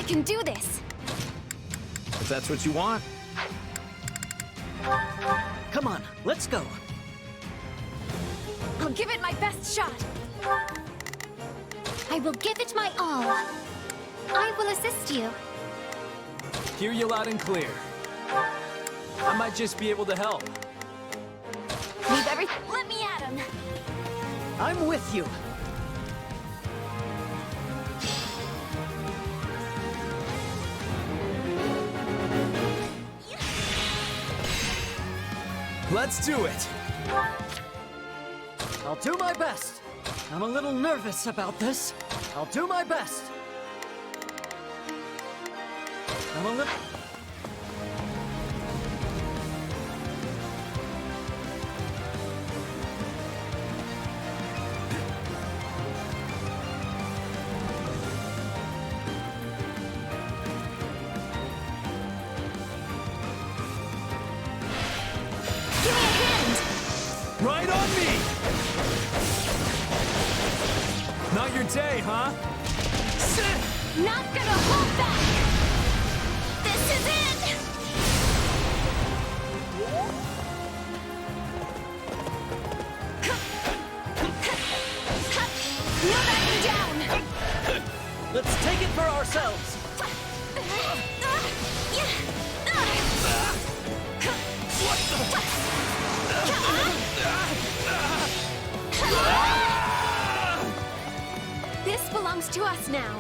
can do this. If that's what you want. Come on, let's go. I'll give it my best shot. I will give it my all. I will assist you. Hear you loud and clear. I might just be able to help. Leave everything. Let me at him. I'm with you. Let's do it. I'll do my best. I'm a little nervous about this. I'll do my best. I'm a little... Give me a hand. Right on me! Not your day, huh? Not gonna hold back. This is it. No backing down. Let's take it for ourselves. This belongs to us now.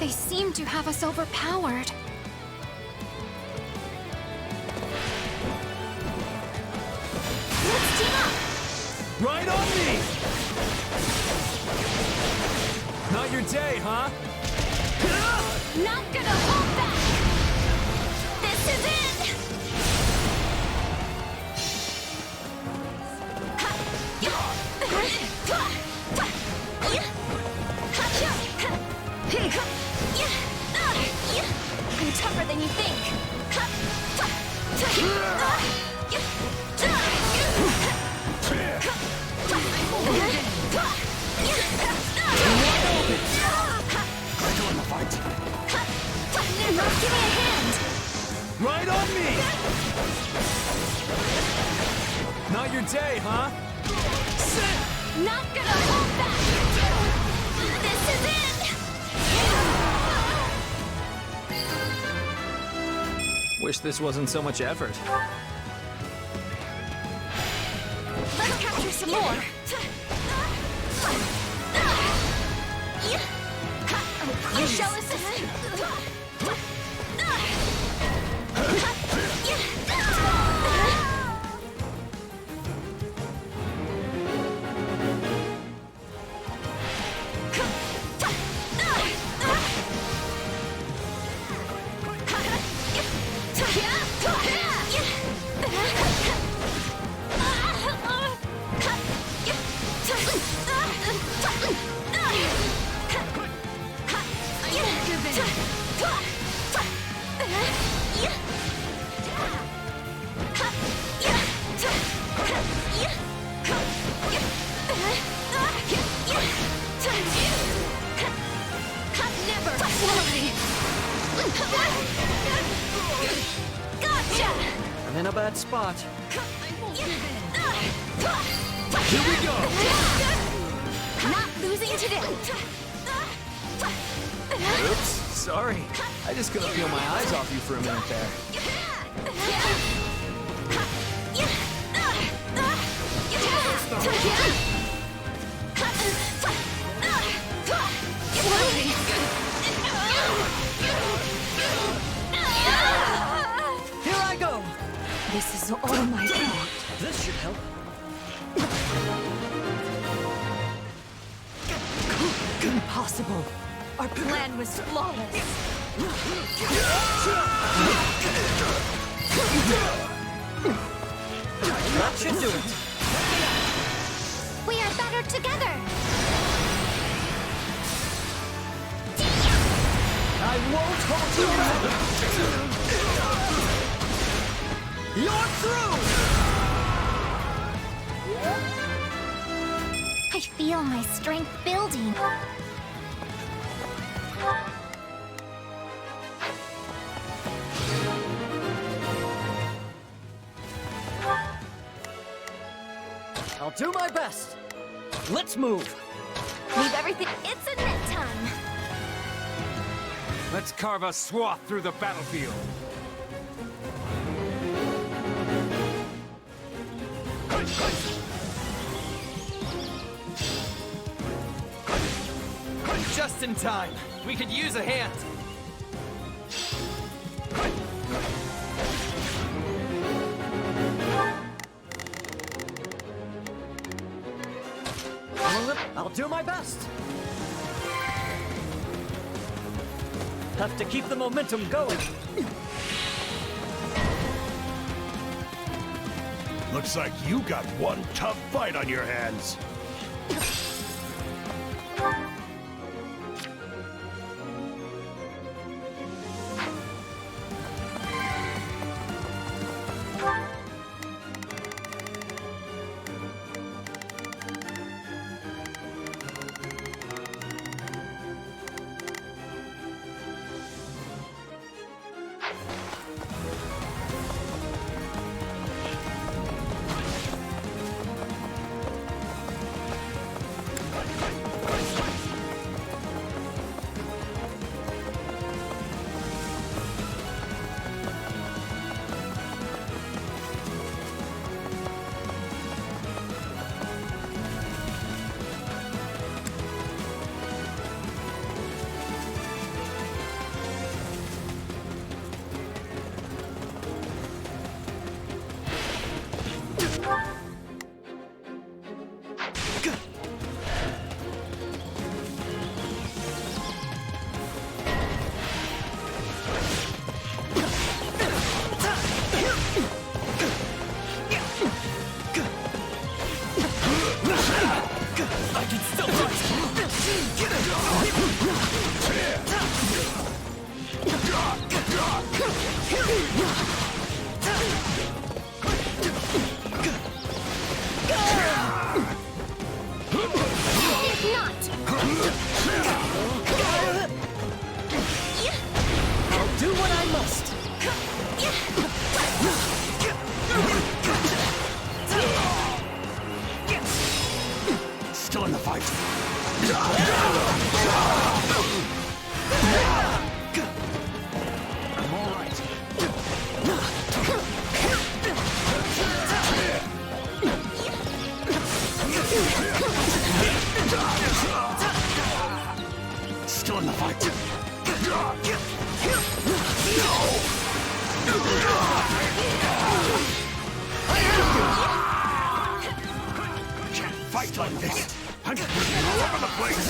They seem to have us overpowered. Let's team up. Right on me! Not your day, huh? Not gonna hold back. This is it. I'm tougher than you think. Now give me a hand. Right on me! Not your day, huh? Not gonna hold back. This is it. Wish this wasn't so much effort. Let's capture some more. You shall assist. Gotcha! I'm in a bad spot. Here we go! Not losing today. Oops, sorry. I just couldn't peel my eyes off you for a minute there. Here I go. This is all my fault. This should help. Impossible. Our plan was flawless. That should do it. We are better together. I won't hold you back. You're through. I I feel my strength building. I'll do my best. Let's move. Leave everything. It's a net time. Let's carve a swath through the battlefield. Just in time. We could use a hand. I'll do my best. Have to keep the momentum going. Looks like you got one tough fight on your hands. Still in the fight. I'm all right. Still in the fight. Can't fight like this. I'm bleeding all over the place.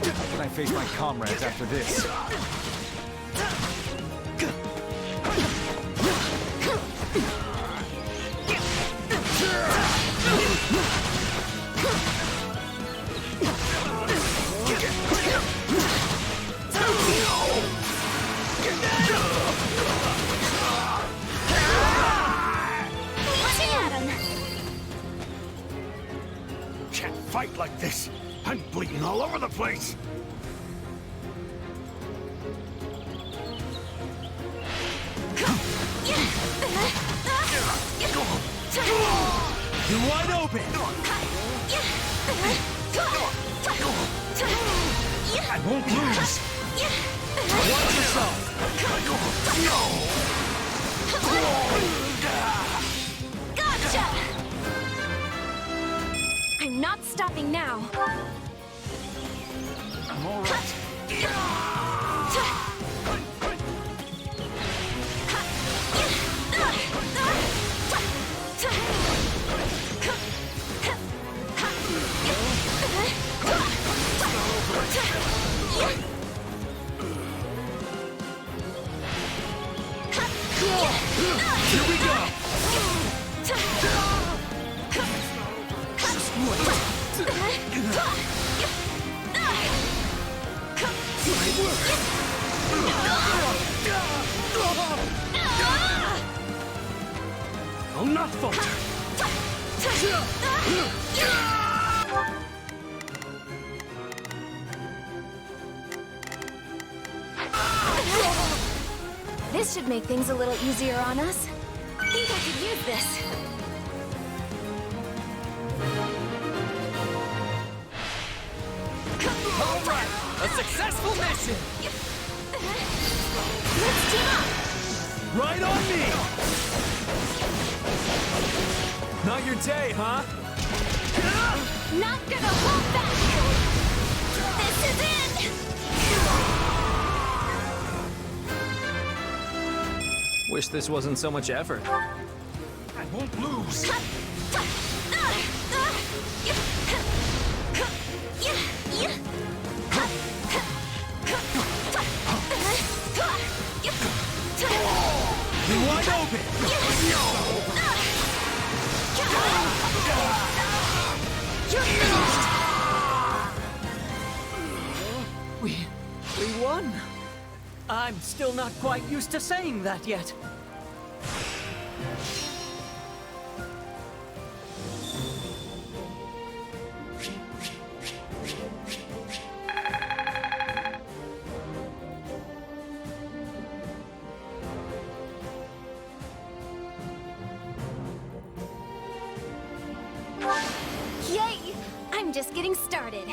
How can I face my comrades after this? Can't fight like this. I'm bleeding all over the place. You're wide open! I won't lose! Watch yourself! Gotcha! I'm not stopping now. I'm all right. Here we go! I'll not falter. This should make things a little easier on us. Think I could use this. All right, a successful mission. Let's team up! Right on me. Not your day, huh? Not gonna hold back! This is it! Wish this wasn't so much effort. I won't lose. You're wide open. You're finished! We won. I'm still not quite used to saying that yet. Yay! I'm just getting started.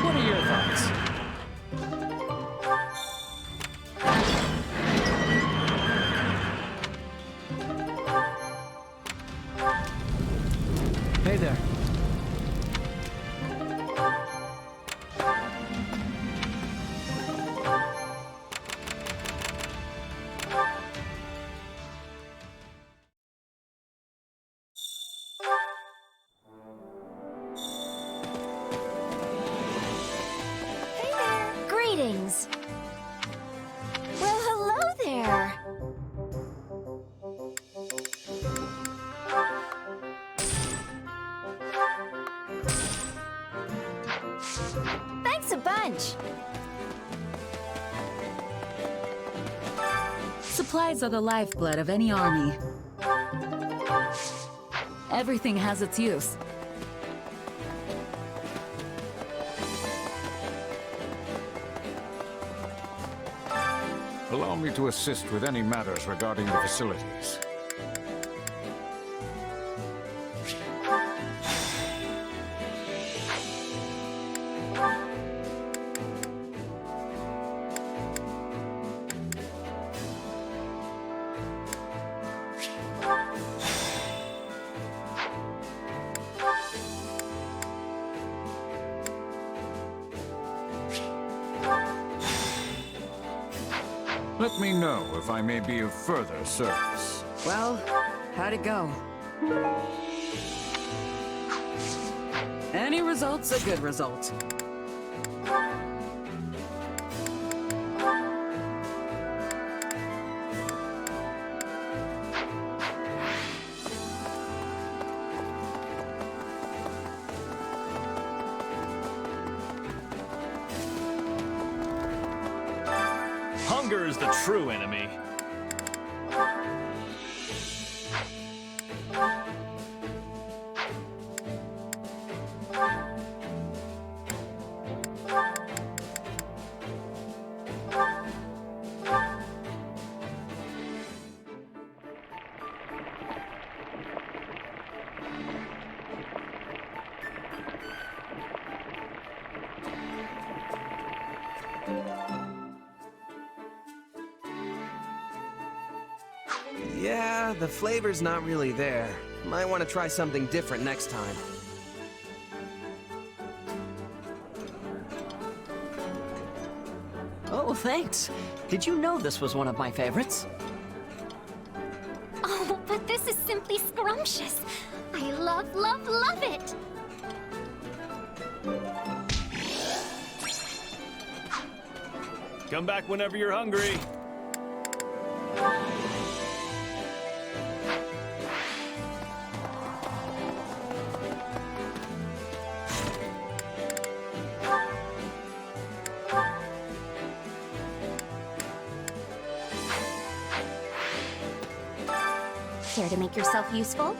What are your thoughts? Hey there. Hey there! Greetings! Well, hello there! Thanks a bunch! Supplies are the lifeblood of any army. Everything has its use. Allow me to assist with any matters regarding the facilities. Let me know if I may be of further service. Well, how'd it go? Any result's a good result. Hunger is the true enemy. Yeah, the flavor's not really there. Might want to try something different next time. Oh, thanks. Did you know this was one of my favorites? Oh, but this is simply scrumptious. I love, love, love it! Come back whenever you're hungry. Care to make yourself useful?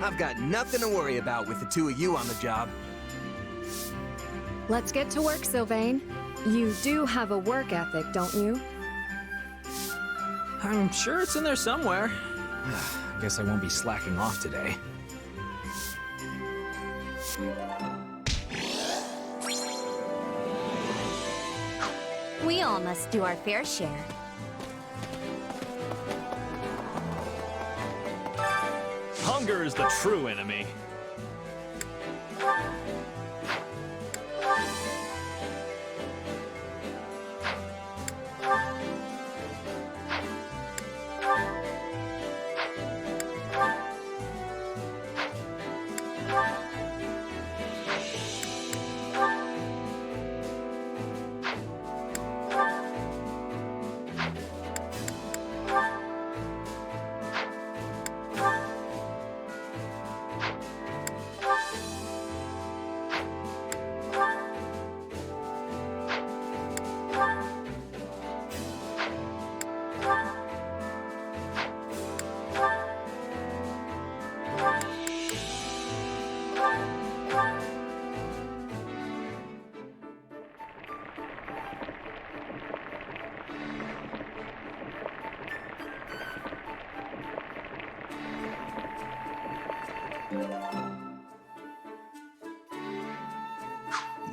I've got nothing to worry about with the two of you on the job. Let's get to work, Sylvain. You do have a work ethic, don't you? I'm sure it's in there somewhere. Guess I won't be slacking off today. We all must do our fair share. Hunger is the true enemy.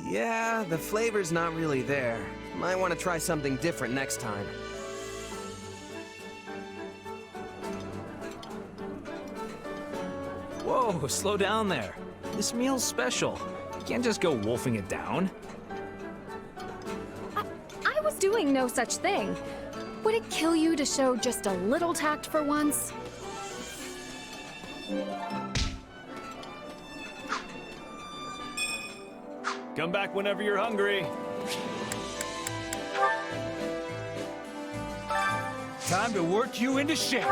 Yeah, the flavor's not really there. Might want to try something different next time. Whoa, slow down there. This meal's special. You can't just go wolfing it down. I was doing no such thing. Would it kill you to show just a little tact for once? Come back whenever you're hungry. Time to work you into shape.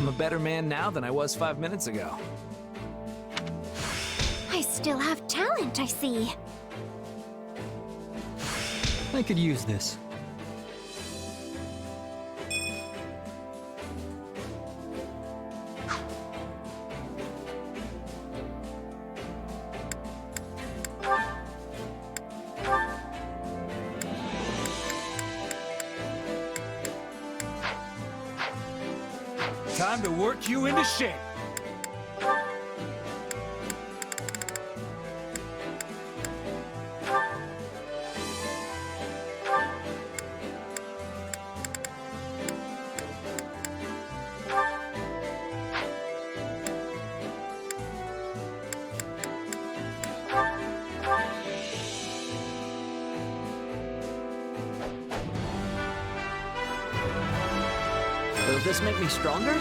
I'm a better man now than I was 5 minutes ago. I still have talent, I see. I could use this. Time to work you into shape. this make me stronger?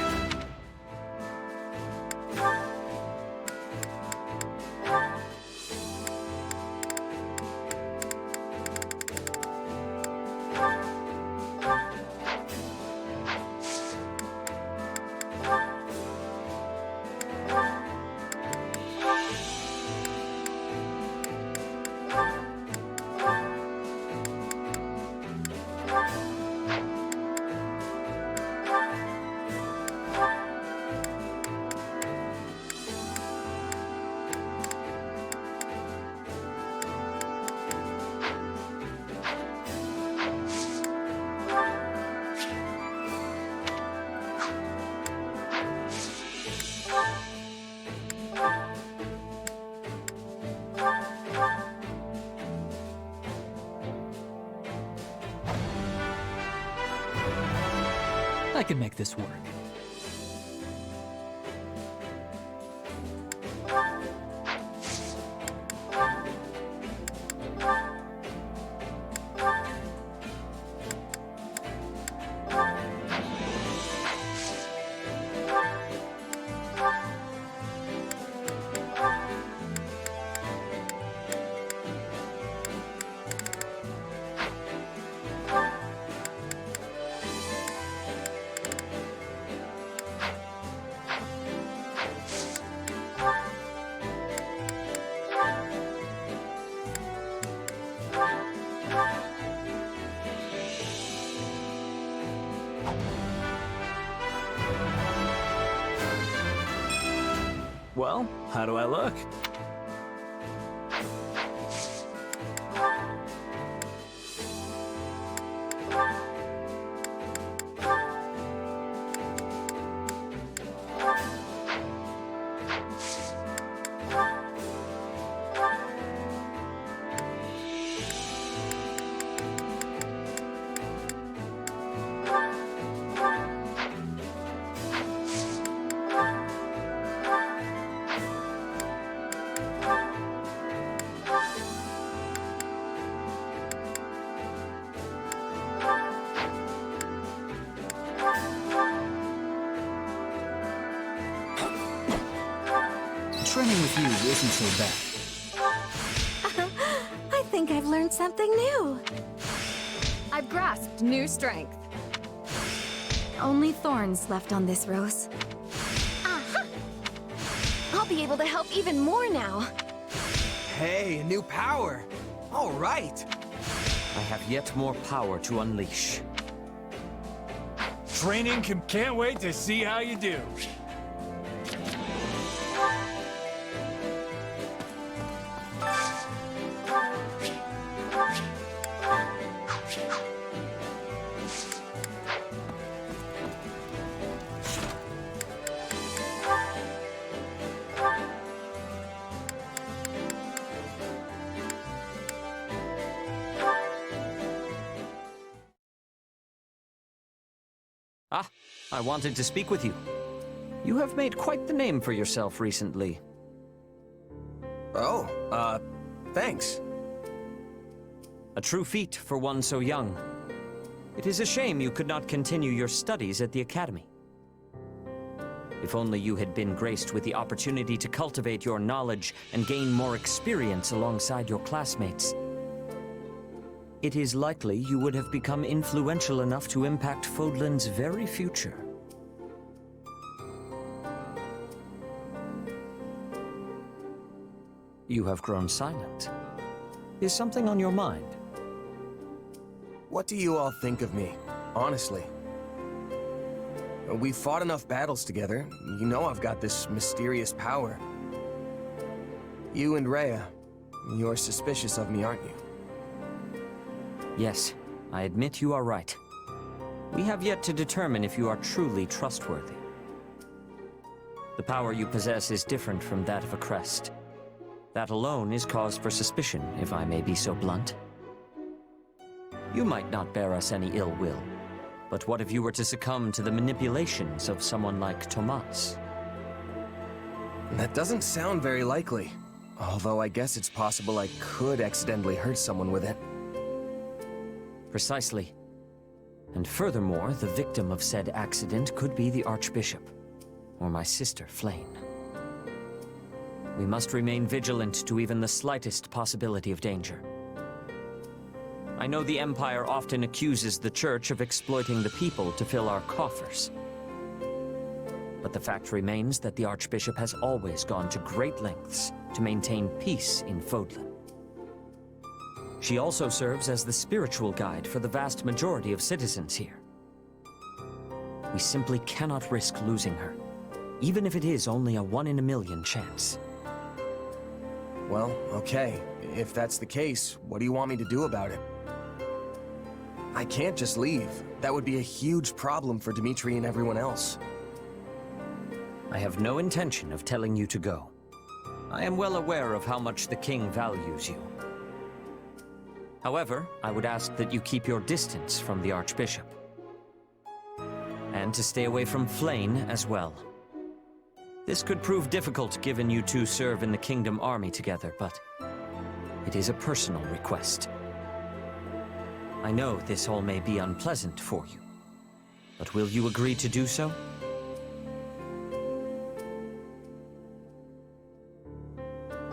I can make this work. Well, how do I look? Training with you isn't so bad. I think I've learned something new. I've grasped new strength. Only thorns left on this rose. Aha! I'll be able to help even more now. Hey, a new power. All right. I have yet more power to unleash. Training can't wait to see how you do. Ah, I wanted to speak with you. You have made quite the name for yourself recently. Oh, thanks. A true feat for one so young. It is a shame you could not continue your studies at the academy. If only you had been graced with the opportunity to cultivate your knowledge and gain more experience alongside your classmates. It is likely you would have become influential enough to impact Fodlan's very future. You have grown silent. Is something on your mind? What do you all think of me, honestly? We've fought enough battles together. You know I've got this mysterious power. You and Rhea, you're suspicious of me, aren't you? Yes, I admit you are right. We have yet to determine if you are truly trustworthy. The power you possess is different from that of a crest. That alone is cause for suspicion, if I may be so blunt. You might not bear us any ill will, but what if you were to succumb to the manipulations of someone like Tomas? That doesn't sound very likely. Although I guess it's possible I could accidentally hurt someone with it. Precisely. And furthermore, the victim of said accident could be the Archbishop, or my sister, Flayn. We must remain vigilant to even the slightest possibility of danger. I know the Empire often accuses the Church of exploiting the people to fill our coffers. But the fact remains that the Archbishop has always gone to great lengths to maintain peace in Fodlan. She also serves as the spiritual guide for the vast majority of citizens here. We simply cannot risk losing her, even if it is only a 1 in a million chance. Well, okay. If that's the case, what do you want me to do about it? I can't just leave. That would be a huge problem for Dimitri and everyone else. I have no intention of telling you to go. I am well aware of how much the king values you. However, I would ask that you keep your distance from the Archbishop. And to stay away from Flayn as well. This could prove difficult given you two serve in the Kingdom Army together, but it is a personal request. I know this all may be unpleasant for you, but will you agree to do so?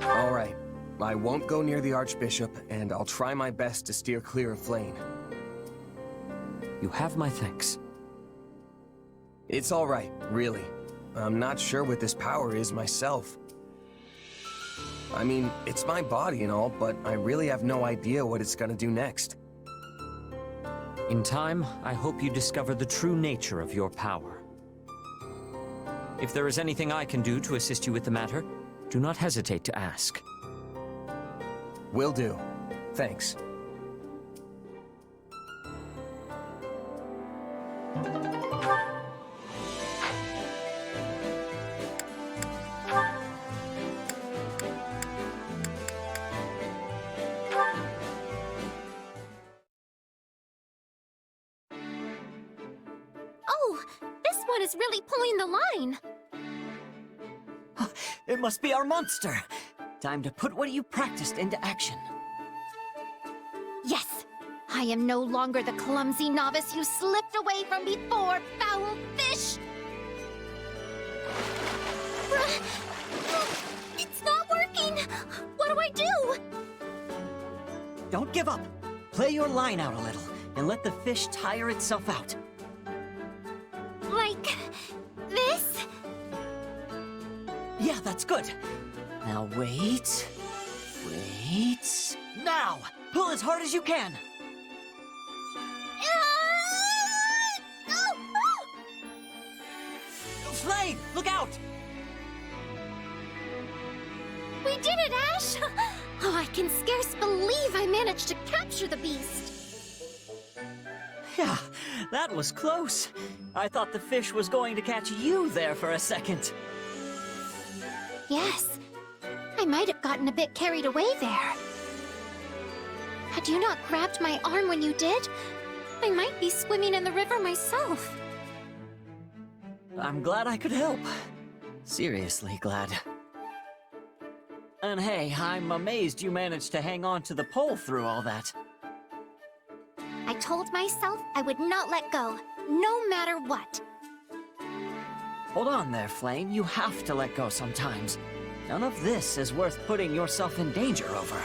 All right. I won't go near the Archbishop, and I'll try my best to steer clear of Flayn. You have my thanks. It's all right, really. I'm not sure what this power is myself. I mean, it's my body and all, but I really have no idea what it's gonna do next. In time, I hope you discover the true nature of your power. If there is anything I can do to assist you with the matter, do not hesitate to ask. Will do. Thanks. Oh, this one is really pulling the line. It must be our monster. Time to put what you practiced into action. Yes, I am no longer the clumsy novice you slipped away from before, foul fish! It's not working! What do I do? Don't give up. Play your line out a little, and let the fish tire itself out. Like this? Yeah, that's good. Now wait. Wait. Now! Pull as hard as you can! Flayn, look out! We did it, Ash! Oh, I can scarce believe I managed to capture the beast. Yeah, that was close. I thought the fish was going to catch you there for a second. Yes, I might have gotten a bit carried away there. Had you not grabbed my arm when you did, I might be swimming in the river myself. I'm glad I could help. Seriously glad. And hey, I'm amazed you managed to hang on to the pole through all that. I told myself I would not let go, no matter what. Hold on there, Flayn. You have to let go sometimes. None of this is worth putting yourself in danger over.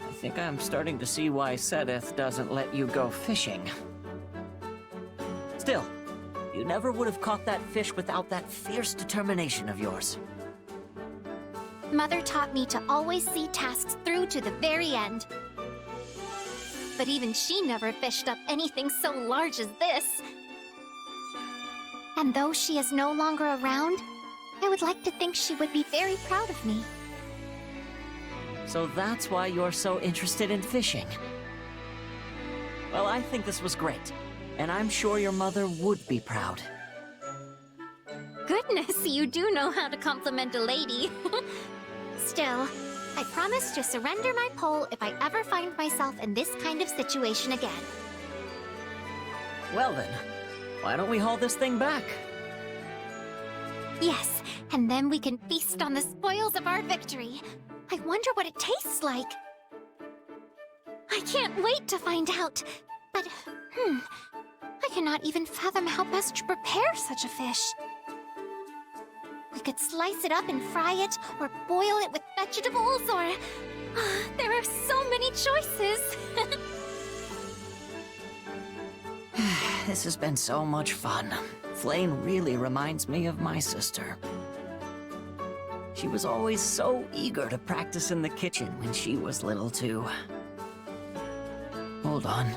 I think I'm starting to see why Sedith doesn't let you go fishing. Still, you never would have caught that fish without that fierce determination of yours. Mother taught me to always see tasks through to the very end. But even she never fished up anything so large as this. And though she is no longer around, I would like to think she would be very proud of me. So that's why you're so interested in fishing. Well, I think this was great, and I'm sure your mother would be proud. Goodness, you do know how to compliment a lady. Still, I promise to surrender my pole if I ever find myself in this kind of situation again. Well then, why don't we haul this thing back? Yes, and then we can feast on the spoils of our victory. I wonder what it tastes like. I can't wait to find out. But I cannot even fathom how best to prepare such a fish. We could slice it up and fry it, or boil it with vegetables, or... there are so many choices! This has been so much fun. Flame really reminds me of my sister. She was always so eager to practice in the kitchen when she was little too. Hold on.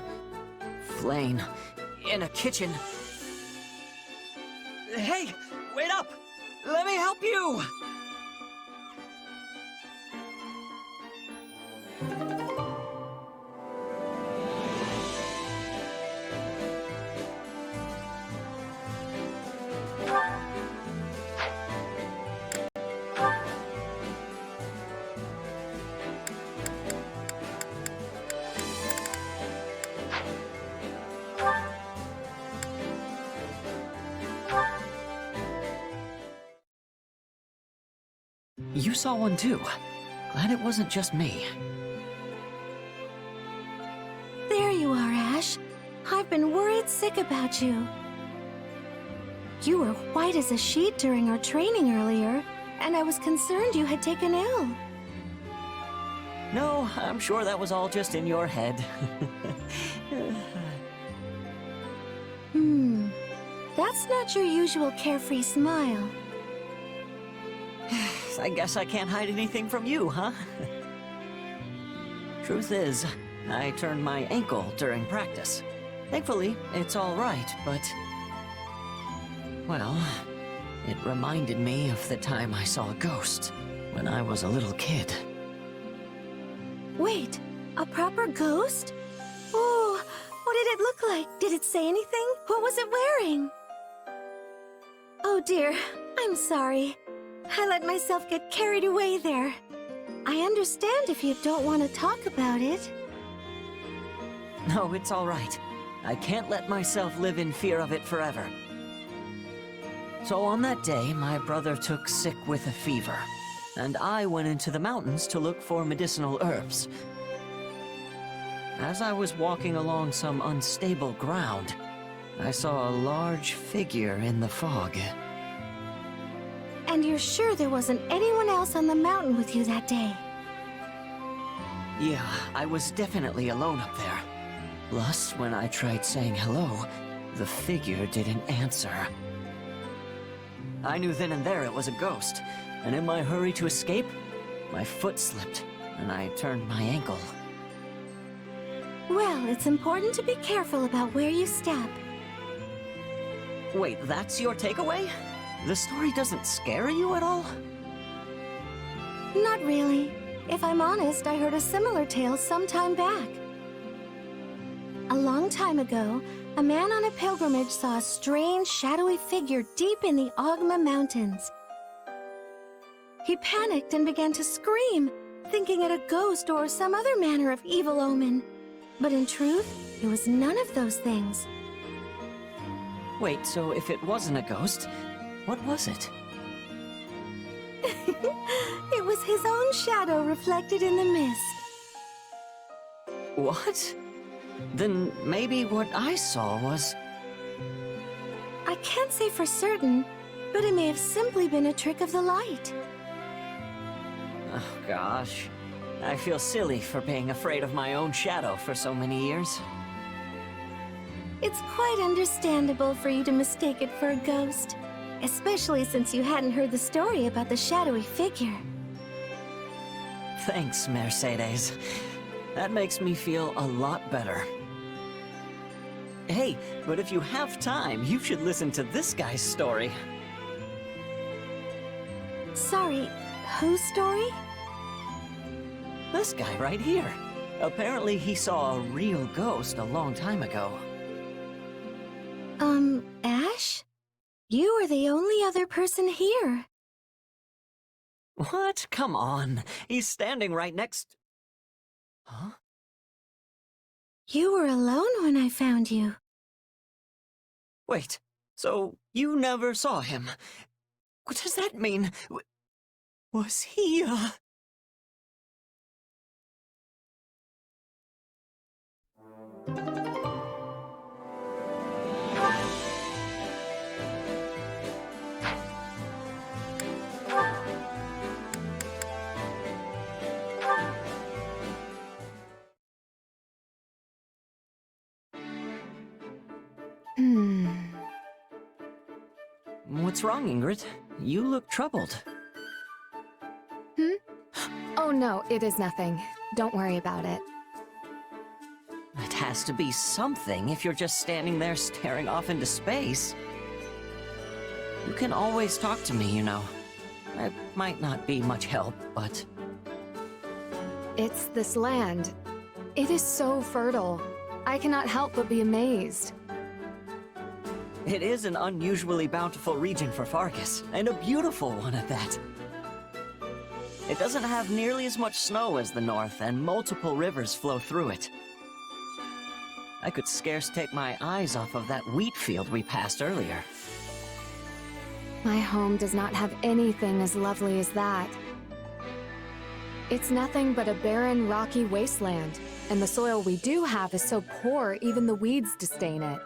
Flame, in a kitchen. Hey, wait up! Let me help you! You saw one too. Glad it wasn't just me. There you are, Ash. I've been worried sick about you. You were white as a sheet during our training earlier, and I was concerned you had taken ill. No, I'm sure that was all just in your head. That's not your usual carefree smile. I guess I can't hide anything from you, huh? Truth is, I turned my ankle during practice. Thankfully, it's all right, but... well, it reminded me of the time I saw a ghost when I was a little kid. Wait, a proper ghost? Oh, what did it look like? Did it say anything? What was it wearing? Oh dear, I'm sorry. I let myself get carried away there. I understand if you don't want to talk about it. No, it's all right. I can't let myself live in fear of it forever. So on that day, my brother took sick with a fever, and I went into the mountains to look for medicinal herbs. As I was walking along some unstable ground, I saw a large figure in the fog. And you're sure there wasn't anyone else on the mountain with you that day? Yeah, I was definitely alone up there. Plus, when I tried saying hello, the figure didn't answer. I knew then and there it was a ghost, and in my hurry to escape, my foot slipped, and I turned my ankle. Well, it's important to be careful about where you step. Wait, that's your takeaway? The story doesn't scare you at all? Not really. If I'm honest, I heard a similar tale some time back. A long time ago, a man on a pilgrimage saw a strange, shadowy figure deep in the Ogma Mountains. He panicked and began to scream, thinking it a ghost or some other manner of evil omen. But in truth, it was none of those things. Wait, so if it wasn't a ghost, what was it? It was his own shadow reflected in the mist. What? Then maybe what I saw was... I can't say for certain, but it may have simply been a trick of the light. Oh gosh. I feel silly for being afraid of my own shadow for so many years. It's quite understandable for you to mistake it for a ghost, especially since you hadn't heard the story about the shadowy figure. Thanks, Mercedes. That makes me feel a lot better. Hey, but if you have time, you should listen to this guy's story. Sorry, whose story? This guy right here. Apparently he saw a real ghost a long time ago. Ash? You are the only other person here. What? Come on. He's standing right next... Huh? You were alone when I found you. Wait, so you never saw him? What does that mean? Was he, What's wrong, Ingrid? You look troubled. Oh no, it is nothing. Don't worry about it. It has to be something if you're just standing there staring off into space. You can always talk to me, you know. I might not be much help, but... It's this land. It is so fertile. I cannot help but be amazed. It is an unusually bountiful region for Fargus, and a beautiful one at that. It doesn't have nearly as much snow as the north, and multiple rivers flow through it. I could scarce take my eyes off of that wheat field we passed earlier. My home does not have anything as lovely as that. It's nothing but a barren, rocky wasteland, and the soil we do have is so poor even the weeds disdain it.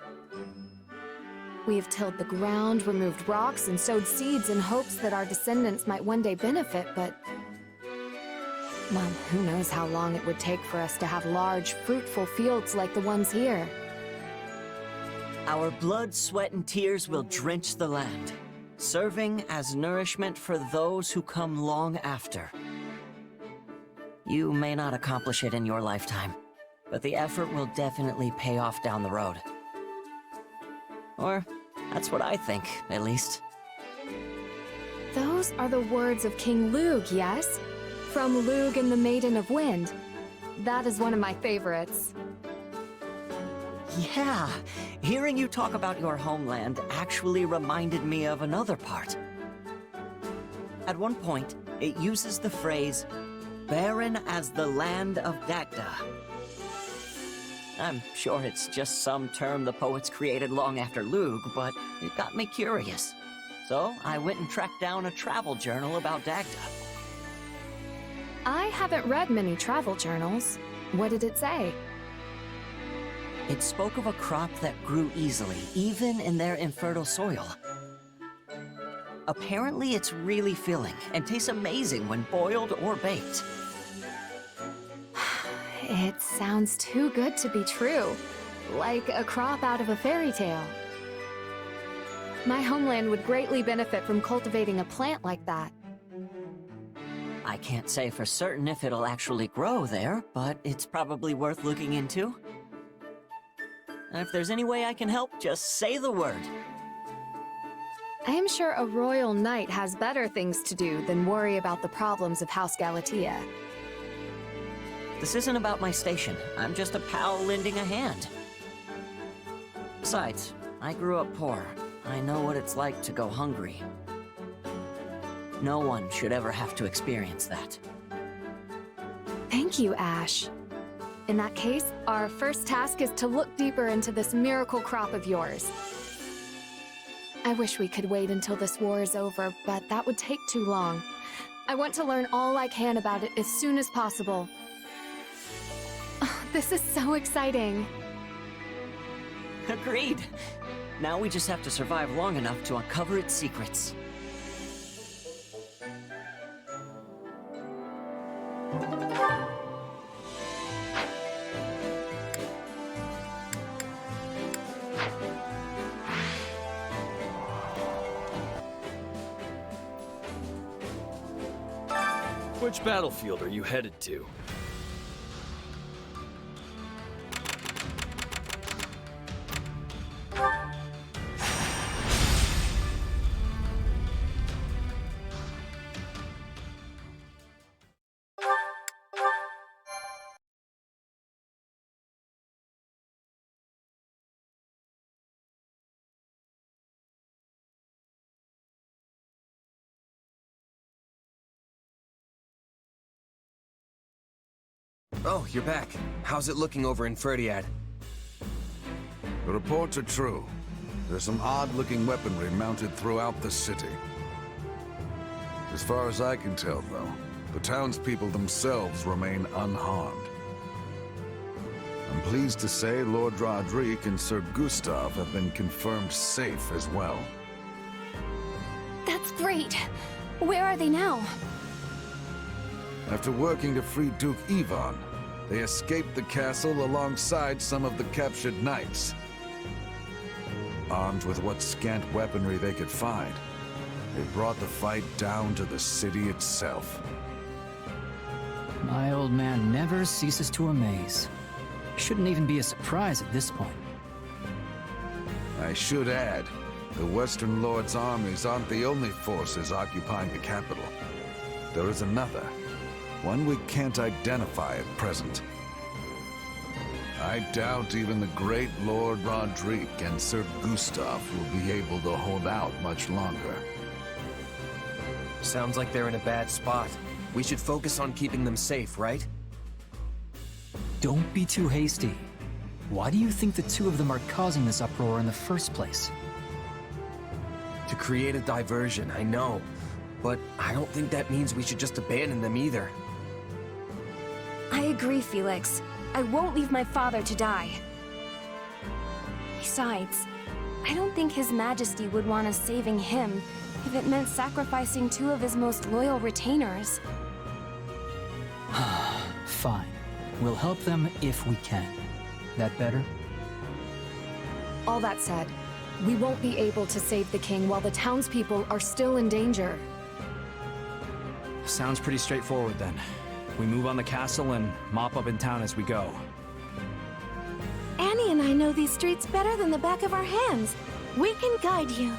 We have tilled the ground, removed rocks, and sowed seeds in hopes that our descendants might one day benefit, but... well, who knows how long it would take for us to have large, fruitful fields like the ones here. Our blood, sweat, and tears will drench the land, serving as nourishment for those who come long after. You may not accomplish it in your lifetime, but the effort will definitely pay off down the road. Or, that's what I think, at least. Those are the words of King Luug, yes? From Luug and the Maiden of Wind. That is one of my favorites. Yeah, hearing you talk about your homeland actually reminded me of another part. At one point, it uses the phrase, barren as the land of Dagda. I'm sure it's just some term the poets created long after Luug, but it got me curious. So I went and tracked down a travel journal about Dagda. I haven't read many travel journals. What did it say? It spoke of a crop that grew easily, even in their infertile soil. Apparently it's really filling and tastes amazing when boiled or baked. It sounds too good to be true. Like a crop out of a fairy tale. My homeland would greatly benefit from cultivating a plant like that. I can't say for certain if it'll actually grow there, but it's probably worth looking into. If there's any way I can help, just say the word. I am sure a royal knight has better things to do than worry about the problems of House Galatea. This isn't about my station. I'm just a pal lending a hand. Besides, I grew up poor. I know what it's like to go hungry. No one should ever have to experience that. Thank you, Ash. In that case, our first task is to look deeper into this miracle crop of yours. I wish we could wait until this war is over, but that would take too long. I want to learn all I can about it as soon as possible. Oh, this is so exciting. Agreed. Now we just have to survive long enough to uncover its secrets. Which battlefield are you headed to? Oh, you're back. How's it looking over in Ferdiad? The reports are true. There's some odd-looking weaponry mounted throughout the city. As far as I can tell, though, the townspeople themselves remain unharmed. I'm pleased to say Lord Roderick and Sir Gustav have been confirmed safe as well. That's great. Where are they now? After working to free Duke Ivan, they escaped the castle alongside some of the captured knights. armed with what scant weaponry they could find. They brought the fight down to the city itself. My old man never ceases to amaze. Shouldn't even be a surprise at this point. I should add, the Western Lord's armies aren't the only forces occupying the capital. There is another, one we can't identify at present. I doubt even the great Lord Roderick and Sir Gustav will be able to hold out much longer. Sounds like they're in a bad spot. We should focus on keeping them safe, right? Don't be too hasty. Why do you think the two of them are causing this uproar in the first place? To create a diversion, I know. But I don't think that means we should just abandon them either. I agree, Felix. I won't leave my father to die. Besides, I don't think His Majesty would want us saving him if it meant sacrificing two of his most loyal retainers. Fine. We'll help them if we can. That better? All that said, we won't be able to save the king while the townspeople are still in danger. Sounds pretty straightforward then. We move on the castle and mop up in town as we go. Annie and I know these streets better than the back of our hands. We can guide you.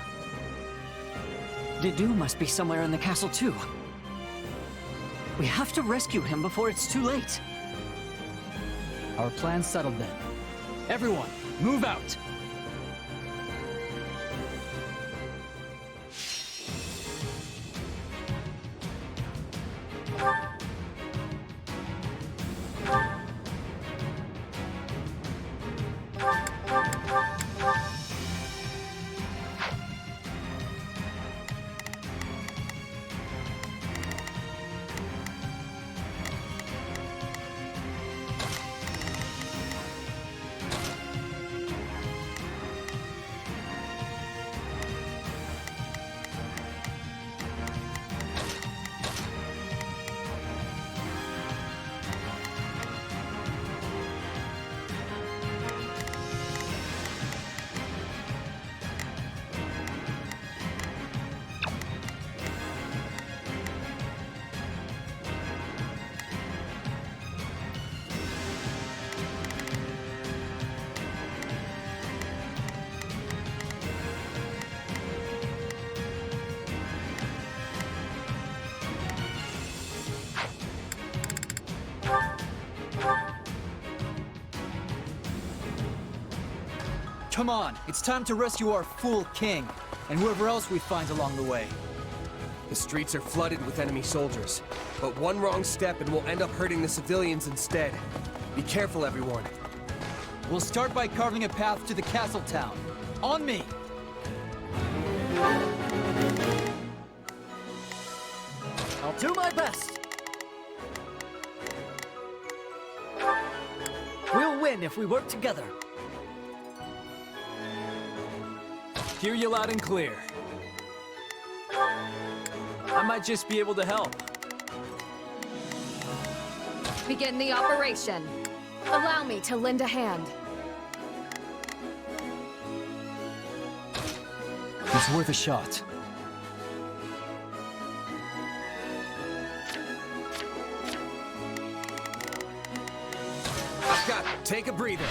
Dedue must be somewhere in the castle too. We have to rescue him before it's too late. Our plan's settled then. Everyone, move out! Come on, it's time to rescue our fool king, and whoever else we find along the way. The streets are flooded with enemy soldiers, but one wrong step and we'll end up hurting the civilians instead. Be careful, everyone. We'll start by carving a path to the castle town. On me! I'll do my best! We'll win if we work together. Hear you loud and clear. I might just be able to help. Begin the operation. Allow me to lend a hand. It's worth a shot. Scott, take a breather.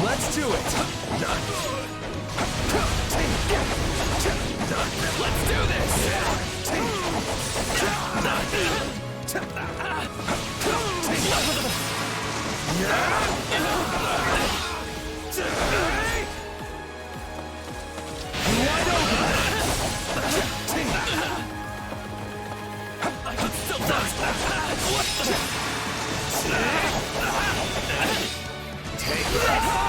Let's do it! Let's do I can still dodge that! Take this!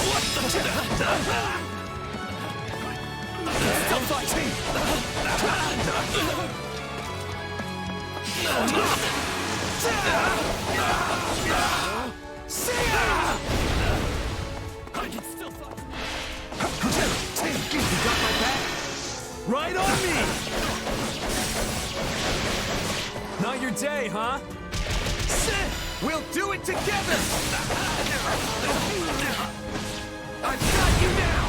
What? Still fighting! I can still fight! You got my back? Right on me! Not your day, huh? We'll do it together! I've got you now!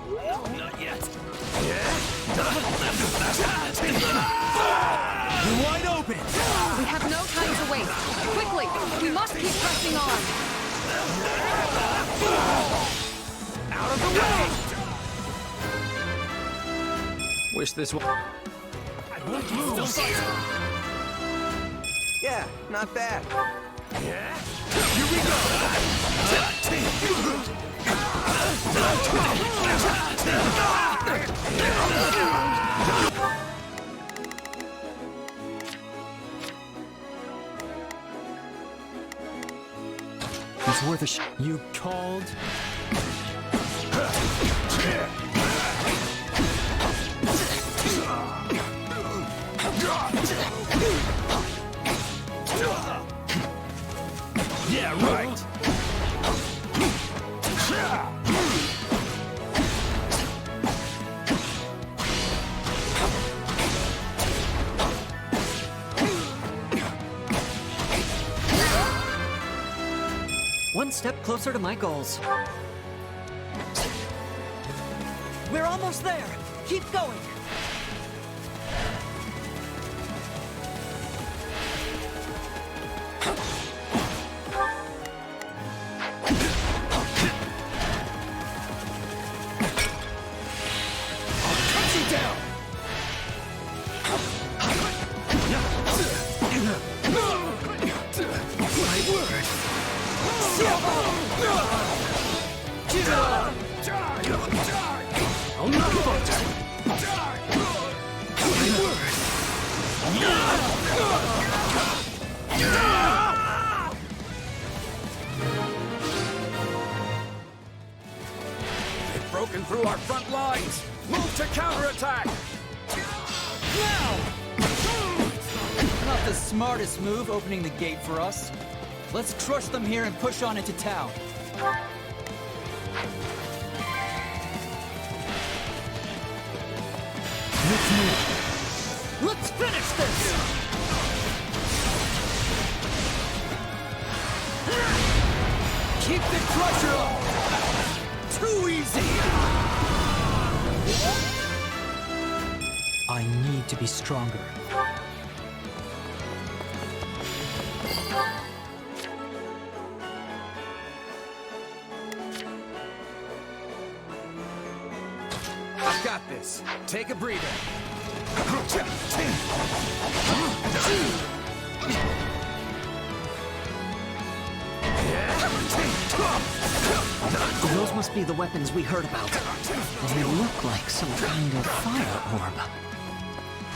No, not yet. You're wide open! We have no time to waste. Quickly, we must keep pressing on. Out of the way! Wish this was... Yeah, not bad. Here we go! It's worth a You called? Yeah, right! One step closer to my goals. We're almost there! Keep going! They've broken through our front lines! Move to counterattack! Now! Not the smartest move, opening the gate for us. Let's crush them here and push on into town. Let's move. Let's finish this! Keep the pressure up! Too easy! I need to be stronger. I've got this. Take a breather. Those must be the weapons we heard about. They look like some kind of fire orb.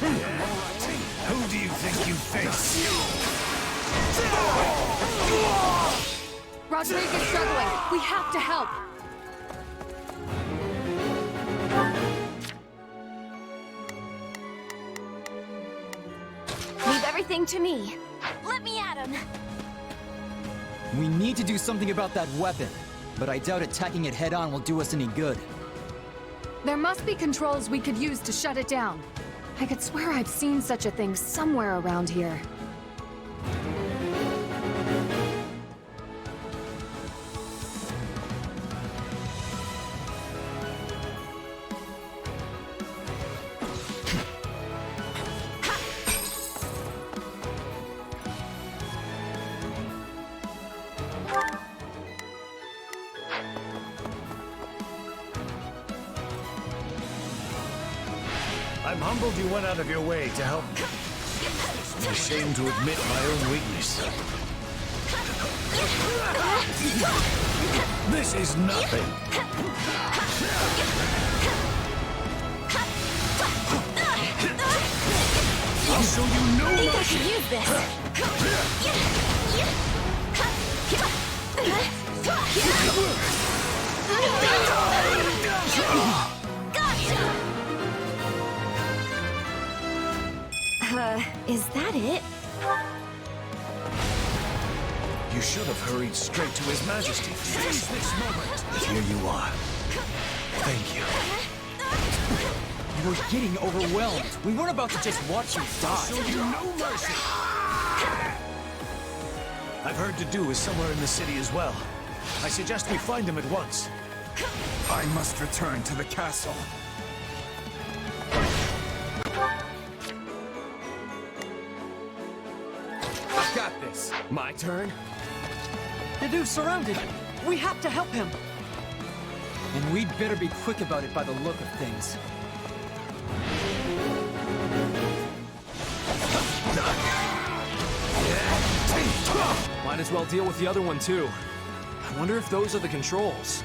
Who do you think you face? Rodrigue is struggling. We have to help. Leave everything to me. Let me at him. We need to do something about that weapon, but I doubt attacking it head-on will do us any good. There must be controls we could use to shut it down. I could swear I've seen such a thing somewhere around here. I'm humbled you went out of your way to help me. I'm ashamed to admit my own weakness. This is nothing. I'll show you no I think I mercy. should use this. Is that it? You should have hurried straight to His Majesty. Seize this moment. Here you are. Thank you. You were getting overwhelmed. We weren't about to just watch you die. Show you no mercy. I've heard Dedu is somewhere in the city as well. I suggest we find him at once. I must return to the castle. I've got this. My turn. Dedu's surrounded. We have to help him. And we'd better be quick about it by the look of things. Might as well deal with the other one, too. I wonder if those are the controls.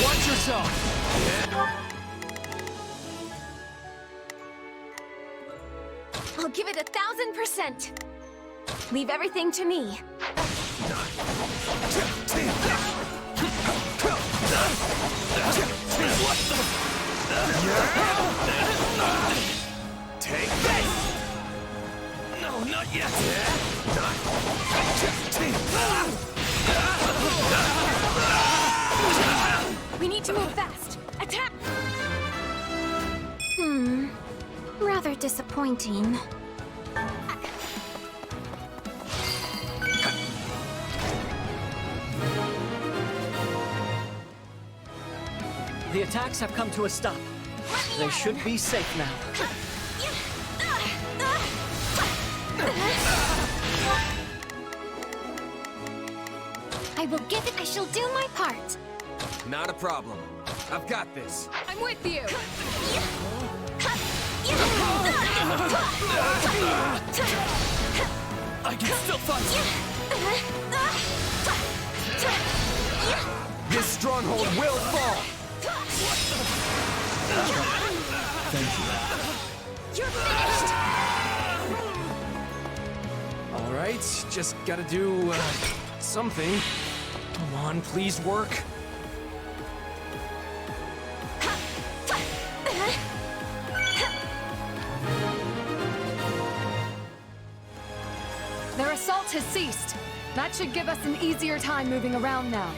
Watch yourself! I'll give it 1,000%. Leave everything to me. Take this! No, not yet! We need to move fast. Attack! Rather disappointing. The attacks have come to a stop. They should be safe now. I will give it. I shall do my part. Not a problem. I've got this. I'm with you. I can still fight! This stronghold will fall! Thank you. You're finished! Alright, just gotta do, something. Come on, please work. Their assault has ceased. That should give us an easier time moving around now.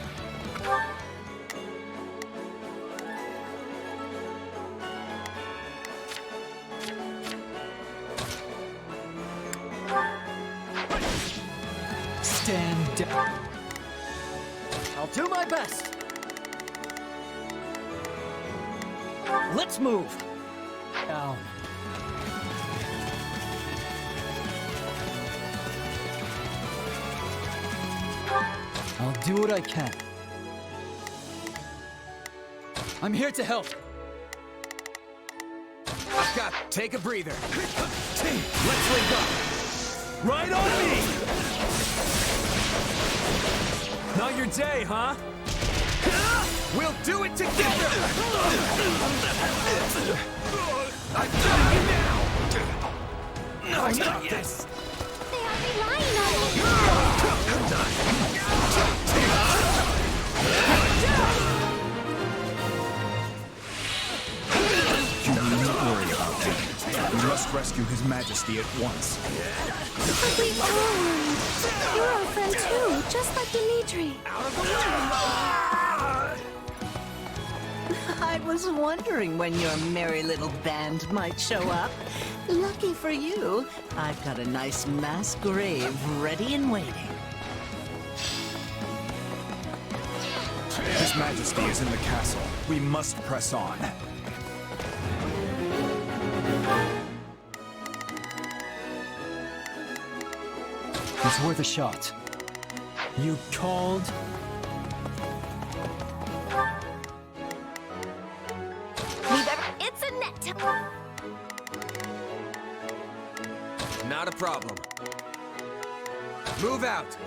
Stand down. I'll do my best. Let's move. Down. I'll do what I can. I'm here to help. I've got. Take a breather. Let's link up. Right on me! Not your day, huh? We'll do it together! I've got you now! No, not yet! They are relying on me. You need not worry about him. We must rescue His Majesty at once. But we all worried. You're our friend too, just like Dimitri. I was wondering when your merry little band might show up. Lucky for you, I've got a nice mass grave ready and waiting. His Majesty is in the castle. We must press on. It's worth a shot. You called? It's a net. Not a problem. Move out!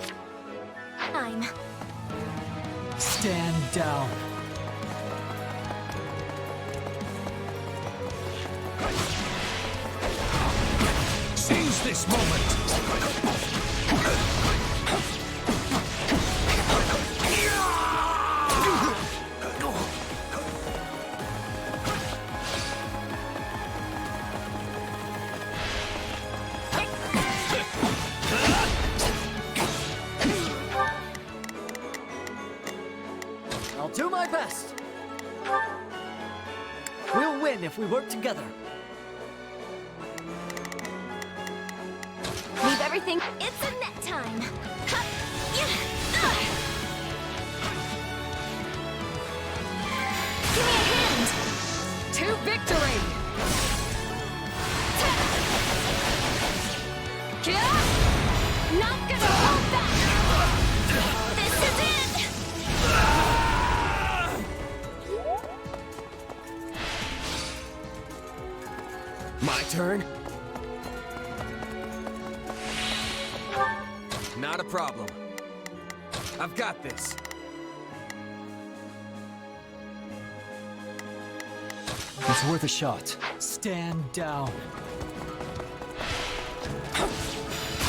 I'm. Stand down. Seize this moment! I'll do my best. We'll win if we work together. Leave everything. It's a net time. Ha! Yeah! Give me a hand. To victory! Yeah! Not gonna hold back! This is it! My turn? Not a problem. I've got this. It's worth a shot. Stand down.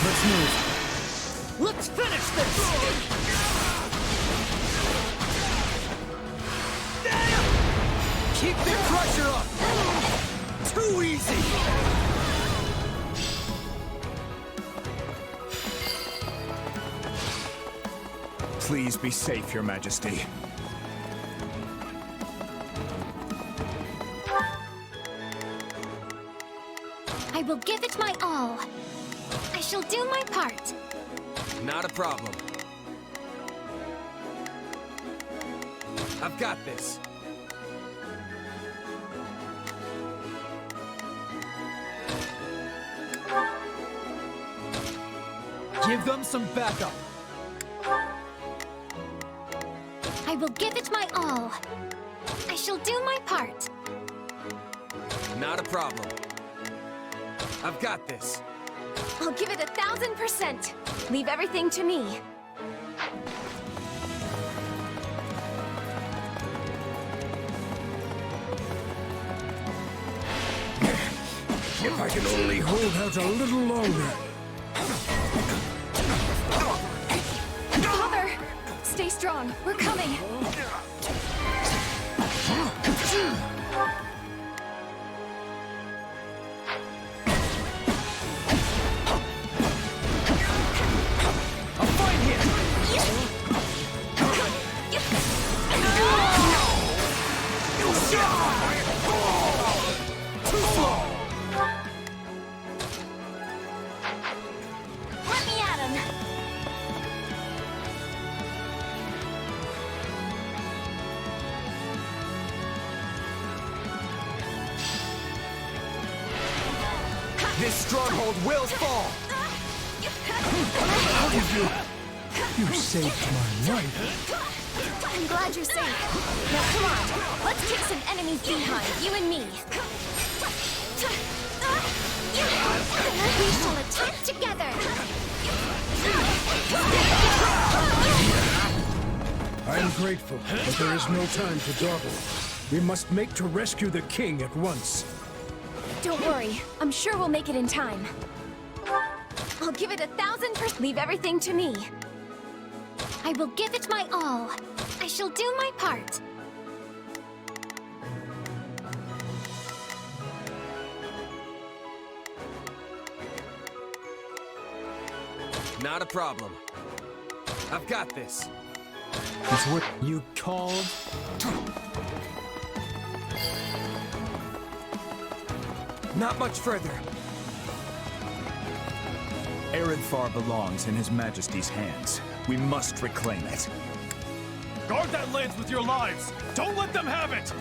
Let's move. Let's finish this! Keep the pressure up! Too easy! Please be safe, Your Majesty. I will give it my all. I shall do my part. Not a problem. I've got this. Give them some backup. I will give it my all. I shall do my part. Not a problem. I've got this. I'll give it 1000%. Leave everything to me. If I can only hold out a little longer. Father! Stay strong. We're coming. Let me at him. This stronghold will fall! You saved my life. I'm glad you're safe. Now come on. Let's kick some enemies behind, you and me. We shall attack together. I am grateful, but there is no time to dawdle. We must make to rescue the king at once. Don't worry. I'm sure we'll make it in time. I'll give it 1000%. Leave everything to me. I will give it my all. I shall do my part. Not a problem. I've got this. It's what you called? Not much further. Eredfar belongs in His Majesty's hands. We must reclaim it. Guard that lance with your lives! Don't let them have it!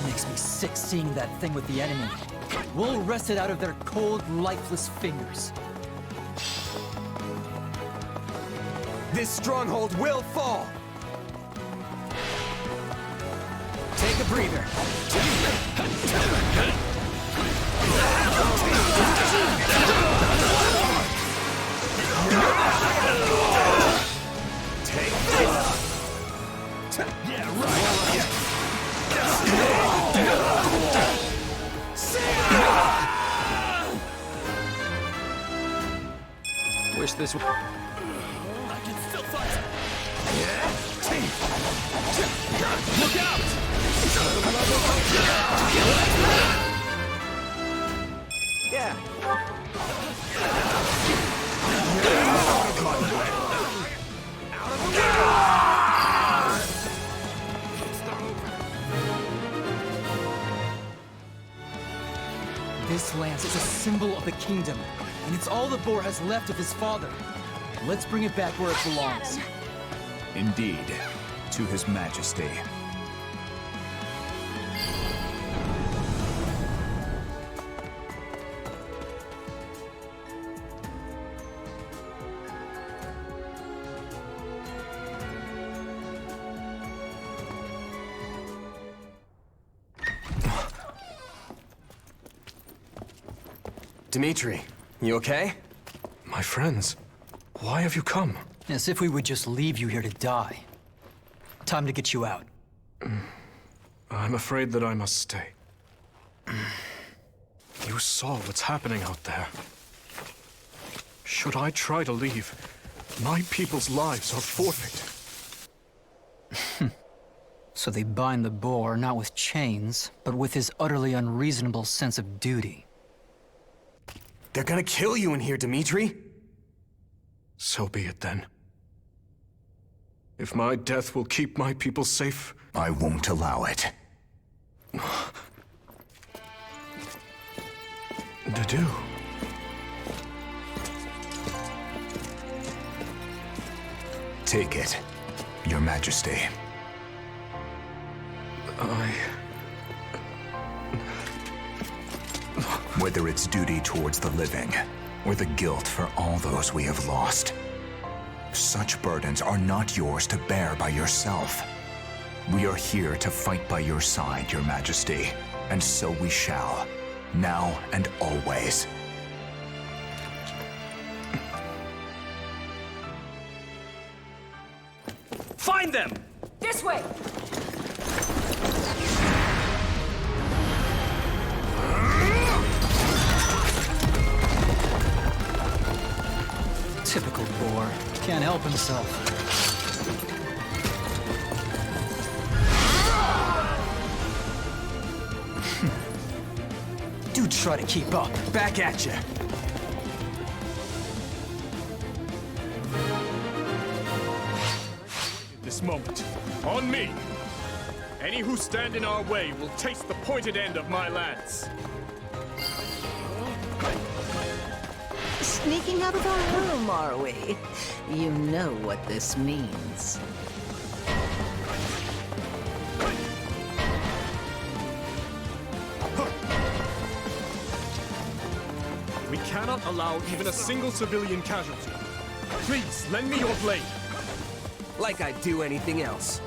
Makes me sick seeing that thing with the enemy. We'll wrest it out of their cold, lifeless fingers. This stronghold will fall! Take a breather. Take this! Yeah, right! Wish this would... I can still fight! Look out! Yeah. lance is a symbol of the kingdom, and it's all the boar has left of his father. Let's bring it back where it belongs. Indeed, to His Majesty. Dimitri, you okay? My friends, why have you come? As if we would just leave you here to die. Time to get you out. I'm afraid that I must stay. You saw what's happening out there. Should I try to leave, my people's lives are forfeit. So they bind the boar not with chains, but with his utterly unreasonable sense of duty. They're gonna kill you in here, Dimitri. So be it then. If my death will keep my people safe, I won't allow it. Dedu. Take it, Your Majesty. Whether it's duty towards the living, or the guilt for all those we have lost, such burdens are not yours to bear by yourself. We are here to fight by your side, Your Majesty, and so we shall, now and always. Find them! This way! Typical boar. Can't help himself. Do try to keep up. Back at you. This moment, on me! Any who stand in our way will taste the pointed end of my lance. Sneaking out of our home, are we? You know what this means. We cannot allow even a single civilian casualty. Please, lend me your blade. Like I'd do anything else.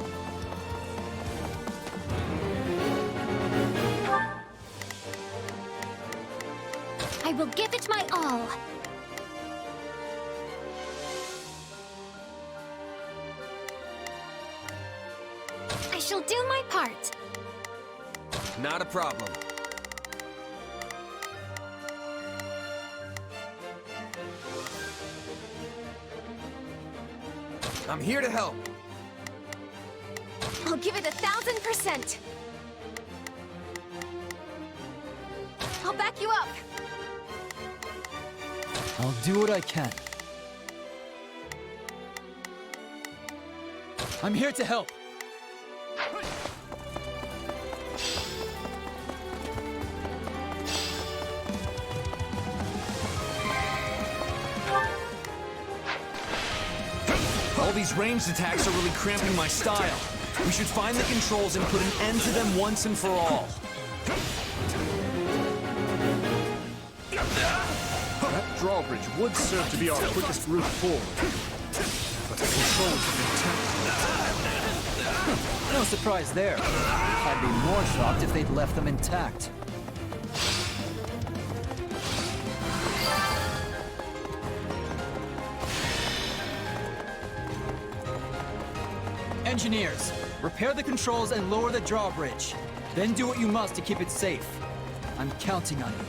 I will give it my all. I shall do my part. Not a problem. I'm here to help. I'll give it 1000%. I'll back you up. I'll do what I can. I'm here to help. All these ranged attacks are really cramping my style. We should find the controls and put an end to them once and for all. That drawbridge would serve to be our quickest route forward. But the controls are intact. No surprise there. I'd be more shocked if they'd left them intact. Engineers, repair the controls and lower the drawbridge. Then do what you must to keep it safe. I'm counting on you.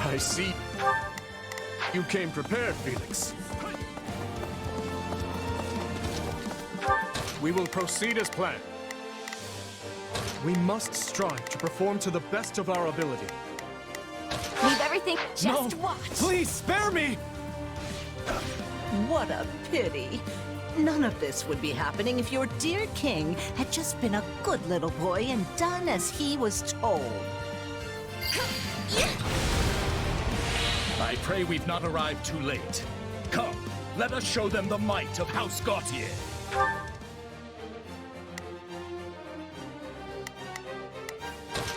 I see. You came prepared, Felix. We will proceed as planned. We must strive to perform to the best of our ability. Leave everything, just watch. Please, spare me! what a pity. None of this would be happening if your dear king had just been a good little boy and done as he was told. I pray we've not arrived too late. Come, let us show them the might of House Gautier.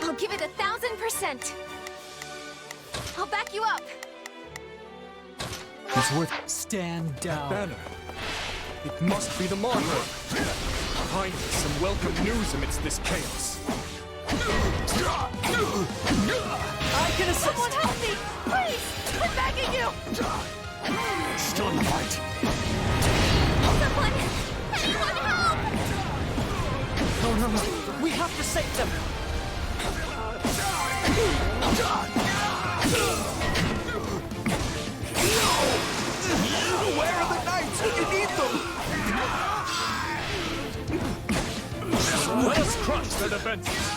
I'll give it 1,000%. I'll back you up. It's worth... Stand down. Banner. It must be the Martyr. Finally, some welcome news amidst this chaos. I can assist! Someone help me! Please! I'm begging you! Still in the fight. Someone! Anyone help! No. We have to save them! Where are the knights when you need them? Let us crush their defenses.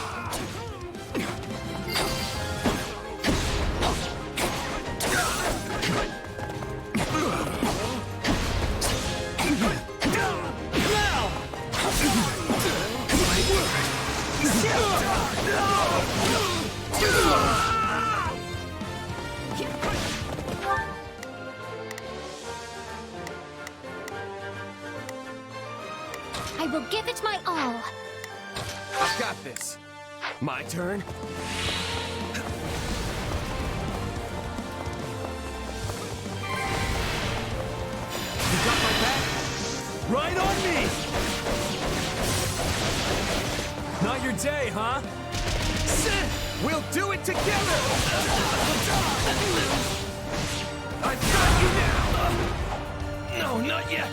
I will give it my all. I've got this. My turn. You got my back? Right on me! Not your day, huh? We'll do it together! I've got you now! No, not yet!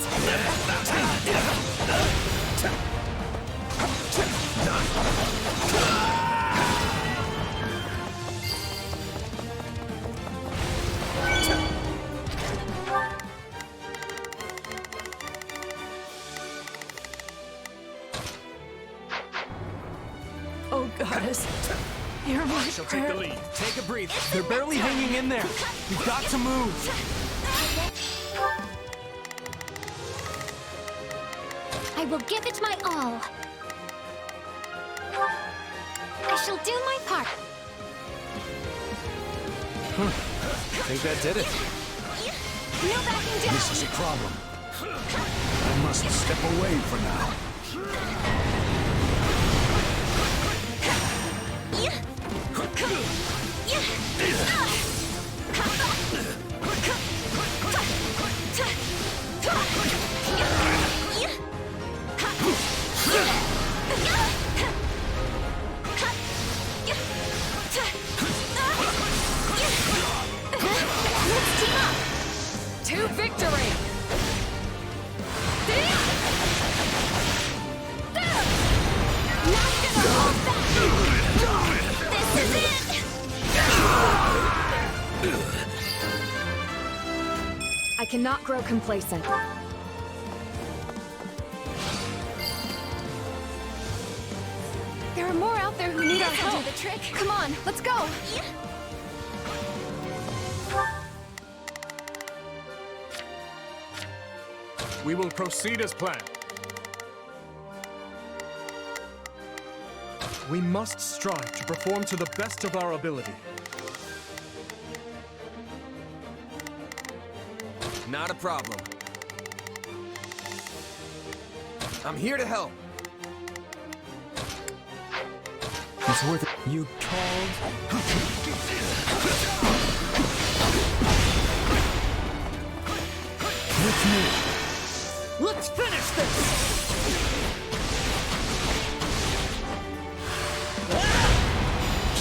Oh, goddess. You're my She'll take the lead. Take a breathe. They're barely hanging in there. We've got to move. I will give it my all. I shall do my part. I think that did it. No backing down. This is a problem. I must step away for now. To victory! Not gonna hold back. This is it. I cannot grow complacent. There are more out there who need our This'll help. do the trick. Come on, let's go. We will proceed as planned. We must strive to perform to the best of our ability. Not a problem. I'm here to help. It's worth it. You called? With me. Let's finish this!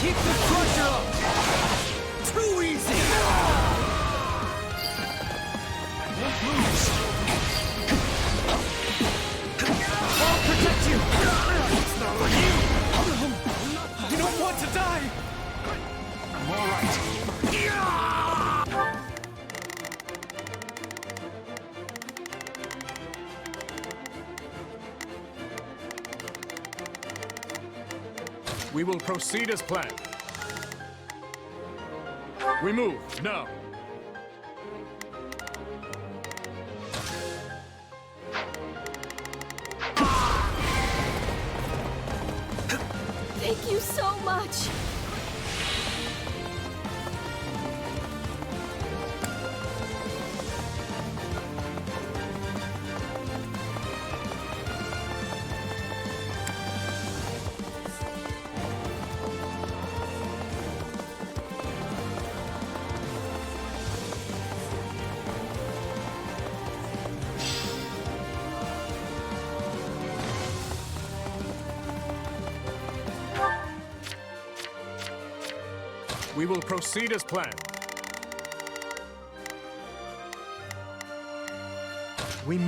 Keep the pressure up! Too easy! I'll protect you! It's not like you! You don't want to die! I'm all right. We will proceed as planned. We move, now. Thank you so much! We will proceed as planned. We...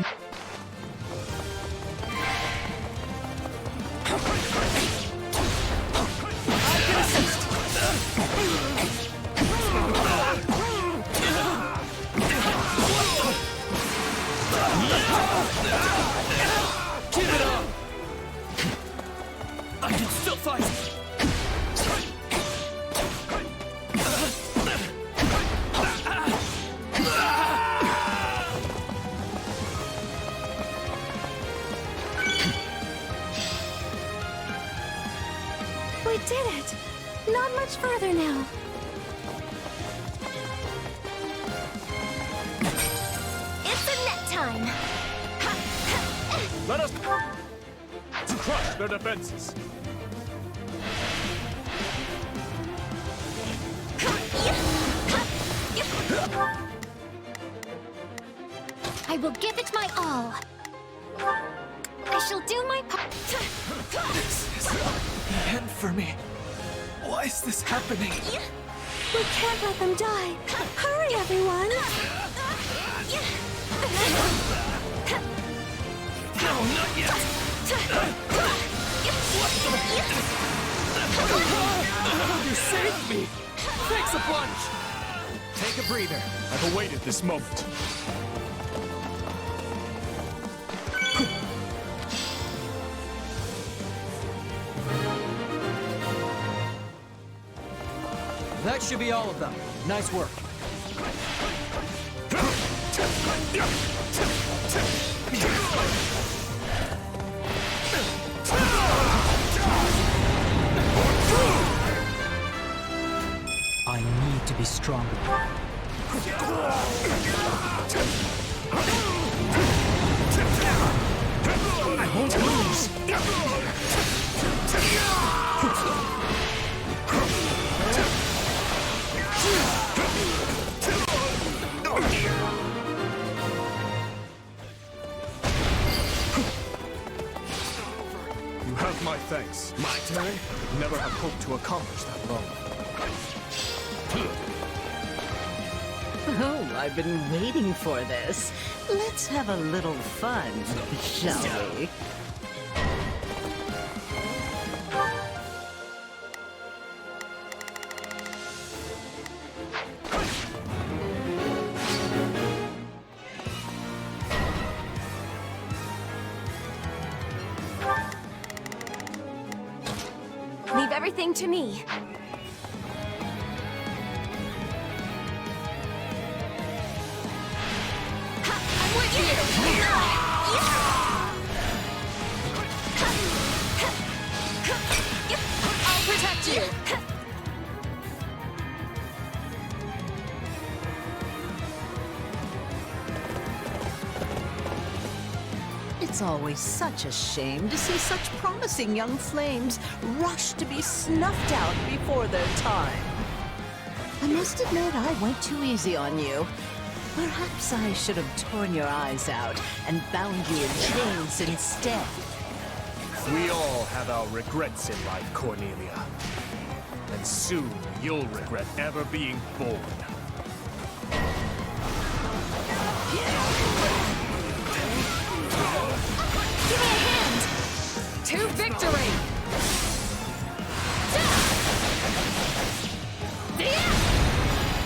Give it up! I can still fight! We did it! Not much further now. It's a net time! Let us crush their defenses. I will give it my all. I shall do my part. This is the end for me. Why is this happening? We can't let them die. Hurry, everyone! No, not yet! You saved me! Thanks a bunch! Take a breather. I've awaited this moment. That should be all of them. Nice work. I need to be stronger. I won't lose. You have my thanks. My turn? Never have hoped to accomplish that alone. Oh, I've been waiting for this. Let's have a little fun, shall we? Leave everything to me. I'm with you! I'll protect you! It's always such a shame to see such promising young flames rush to be snuffed out before their time. I must admit I went too easy on you. Perhaps I should have torn your eyes out and bound you in chains instead. We all have our regrets in life, Cornelia. And soon you'll regret ever being born. Give me a hand! To victory!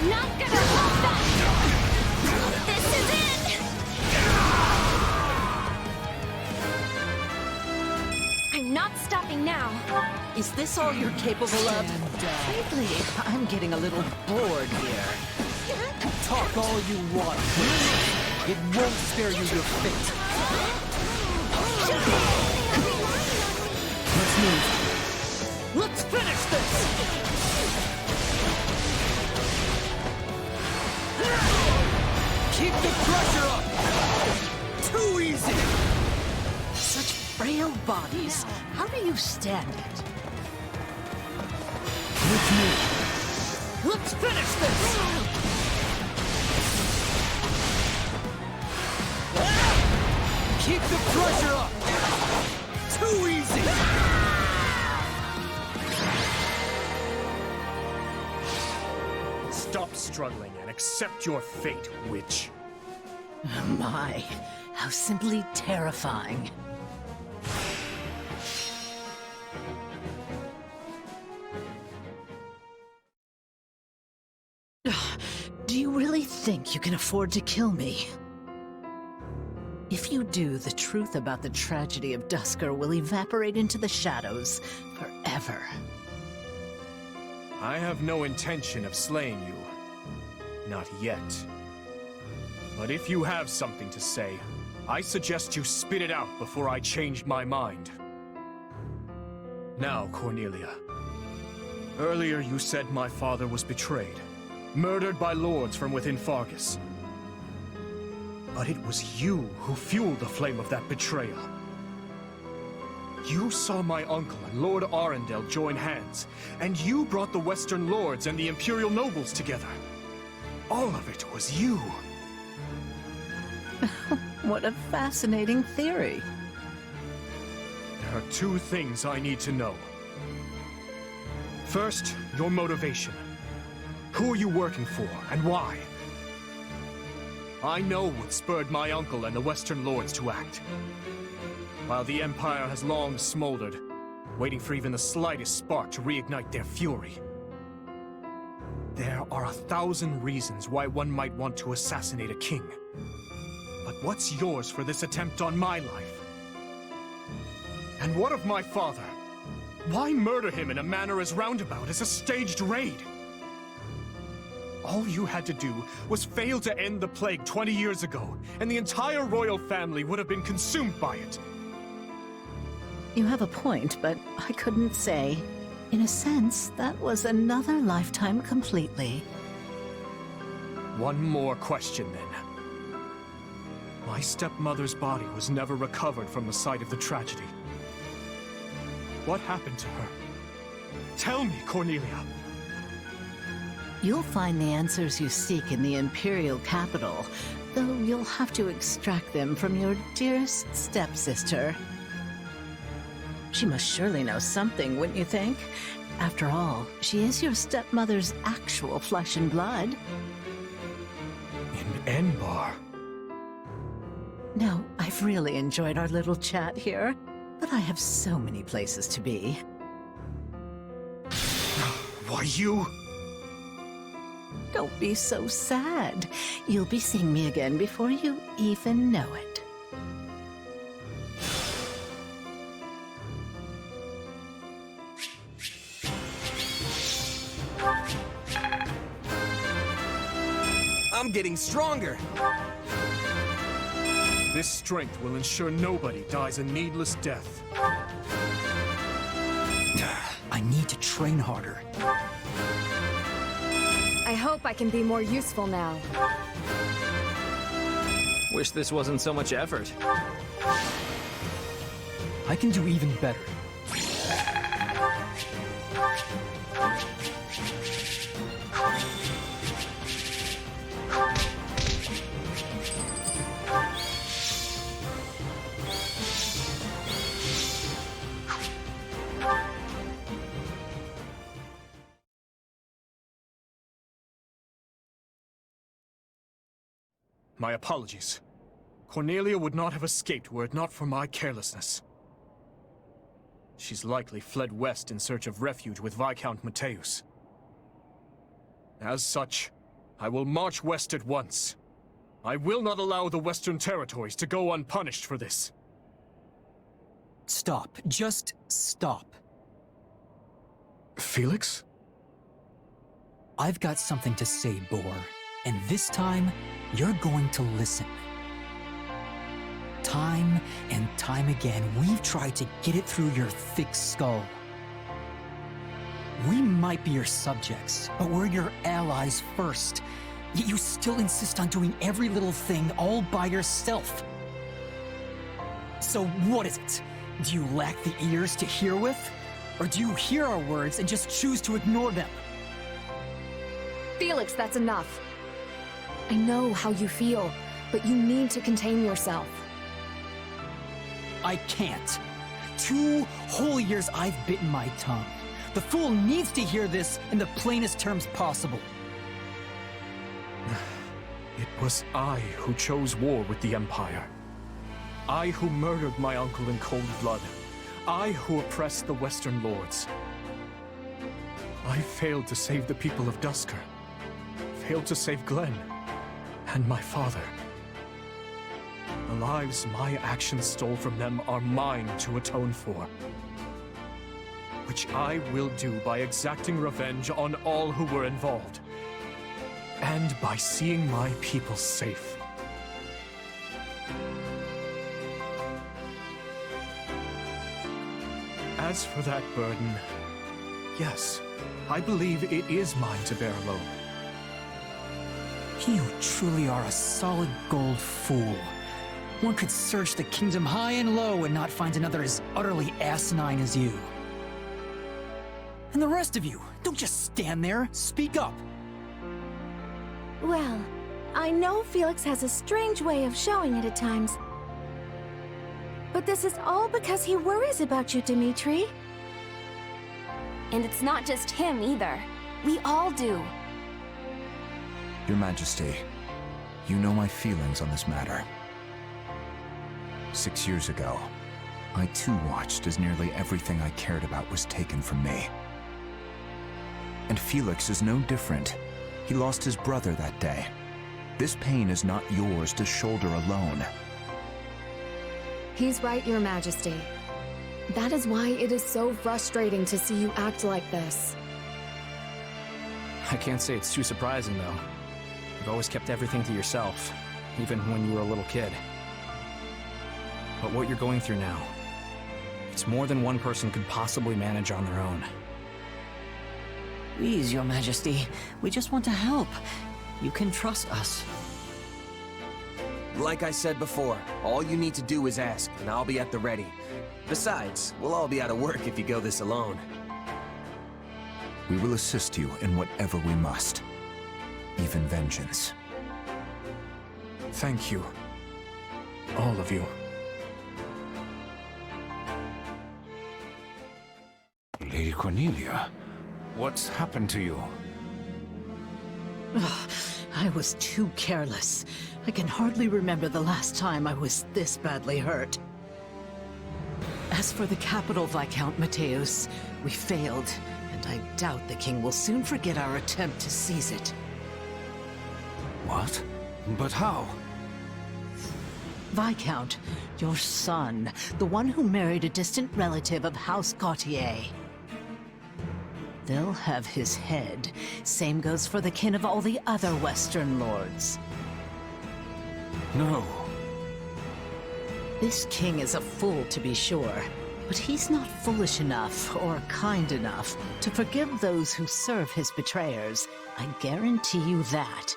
Not gonna hold that! This is it! I'm not stopping now. Is this all you're capable of? Frankly, I'm getting a little bored here. Talk all you want, Prince. It won't spare you your fate. Let's move. Look frail bodies. How do you stand it? With me. Let's finish this! Keep the pressure up! Too easy! Stop struggling and accept your fate, witch. My, how simply terrifying. Do you really think you can afford to kill me? If you do, the truth about the tragedy of Dusker will evaporate into the shadows forever. I have no intention of slaying you. Not yet. But if you have something to say, I suggest you spit it out before I change my mind. Now, Cornelia. Earlier you said my father was betrayed, murdered by lords from within Fargus. But it was you who fueled the flame of that betrayal. You saw my uncle and Lord Arundel join hands, and you brought the Western Lords and the Imperial nobles together. All of it was you. What a fascinating theory. There are two things I need to know. First, your motivation. Who are you working for, and why? I know what spurred my uncle and the Western Lords to act. While the Empire has long smoldered, waiting for even the slightest spark to reignite their fury. There are 1,000 reasons why one might want to assassinate a king. But what's yours for this attempt on my life? And what of my father? Why murder him in a manner as roundabout as a staged raid? All you had to do was fail to end the plague 20 years ago, and the entire royal family would have been consumed by it. You have a point, but I couldn't say. In a sense, that was another lifetime completely. One more question, then. My stepmother's body was never recovered from the site of the tragedy. What happened to her? Tell me, Cornelia. You'll find the answers you seek in the Imperial capital, though you'll have to extract them from your dearest stepsister. She must surely know something, wouldn't you think? After all, she is your stepmother's actual flesh and blood. In Enbar. No, I've really enjoyed our little chat here, but I have so many places to be. Why, you... Don't be so sad. You'll be seeing me again before you even know it. I'm getting stronger! This strength will ensure nobody dies a needless death. I need to train harder. I hope I can be more useful now. Wish this wasn't so much effort. I can do even better. My apologies. Cornelia would not have escaped were it not for my carelessness. She's likely fled west in search of refuge with Viscount Mateus. As such, I will march west at once. I will not allow the Western territories to go unpunished for this. Stop. Just stop. Felix? I've got something to say, Boar. And this time, you're going to listen. Time and time again, we've tried to get it through your thick skull. We might be your subjects, but we're your allies first. Yet you still insist on doing every little thing all by yourself. So what is it? Do you lack the ears to hear with? Or do you hear our words and just choose to ignore them? Felix, that's enough. I know how you feel, but you need to contain yourself. I can't. 2 whole years I've bitten my tongue. The fool needs to hear this in the plainest terms possible. It was I who chose war with the Empire. I who murdered my uncle in cold blood. I who oppressed the Western Lords. I failed to save the people of Duscur. Failed to save Glenn. And my father. The lives my actions stole from them are mine to atone for. Which I will do by exacting revenge on all who were involved. And by seeing my people safe. As for that burden, yes, I believe it is mine to bear alone. You truly are a solid gold fool. One could search the kingdom high and low and not find another as utterly asinine as you. And the rest of you, don't just stand there, speak up. Well, I know Felix has a strange way of showing it at times. But this is all because he worries about you, Dimitri. And it's not just him either. We all do. Your Majesty, you know my feelings on this matter. 6 years ago, I too watched as nearly everything I cared about was taken from me. And Felix is no different. He lost his brother that day. This pain is not yours to shoulder alone. He's right, Your Majesty. That is why it is so frustrating to see you act like this. I can't say it's too surprising, though. You've always kept everything to yourself, even when you were a little kid. But what you're going through now, it's more than one person could possibly manage on their own. Please, Your Majesty, we just want to help. You can trust us. Like I said before, all you need to do is ask, and I'll be at the ready. Besides, we'll all be out of work if you go this alone. We will assist you in whatever we must. Even vengeance. Thank you. All of you. Lady Cornelia, what's happened to you? I was too careless. I can hardly remember the last time I was this badly hurt. As for the capital, Viscount Mateus, we failed, and I doubt the king will soon forget our attempt to seize it. What? But how? Viscount, your son, the one who married a distant relative of House Carte. They'll have his head. Same goes for the kin of all the other Western lords. No. This king is a fool, to be sure, but he's not foolish enough or kind enough to forgive those who serve his betrayers. I guarantee you that.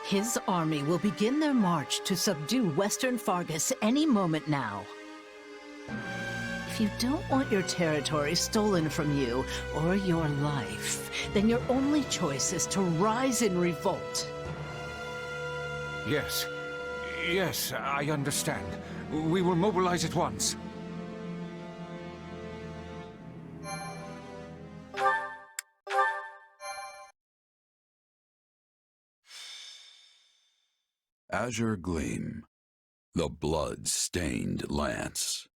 His army will begin their march to subdue Western Fargus any moment now. If you don't want your territory stolen from you or your life, then your only choice is to rise in revolt. Yes. Yes, I understand. We will mobilize at once. Azure Gleam, the blood-stained lance.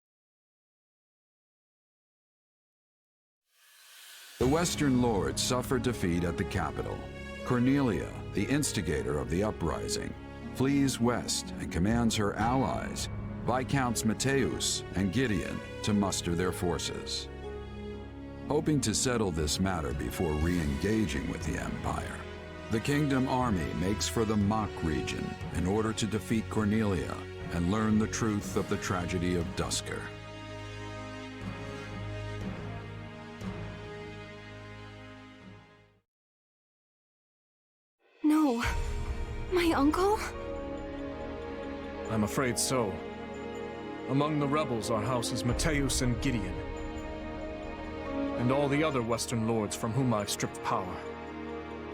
The Western Lords suffered defeat at the capital. Cornelia, the instigator of the uprising, flees west and commands her allies, Viscounts Mateus and Gideon, to muster their forces. Hoping to settle this matter before re-engaging with the Empire, the Kingdom Army makes for the Mach region in order to defeat Cornelia and learn the truth of the tragedy of Duscur. No. My uncle? I'm afraid so. Among the rebels are houses Mateus and Gideon, and all the other Western lords from whom I've stripped power.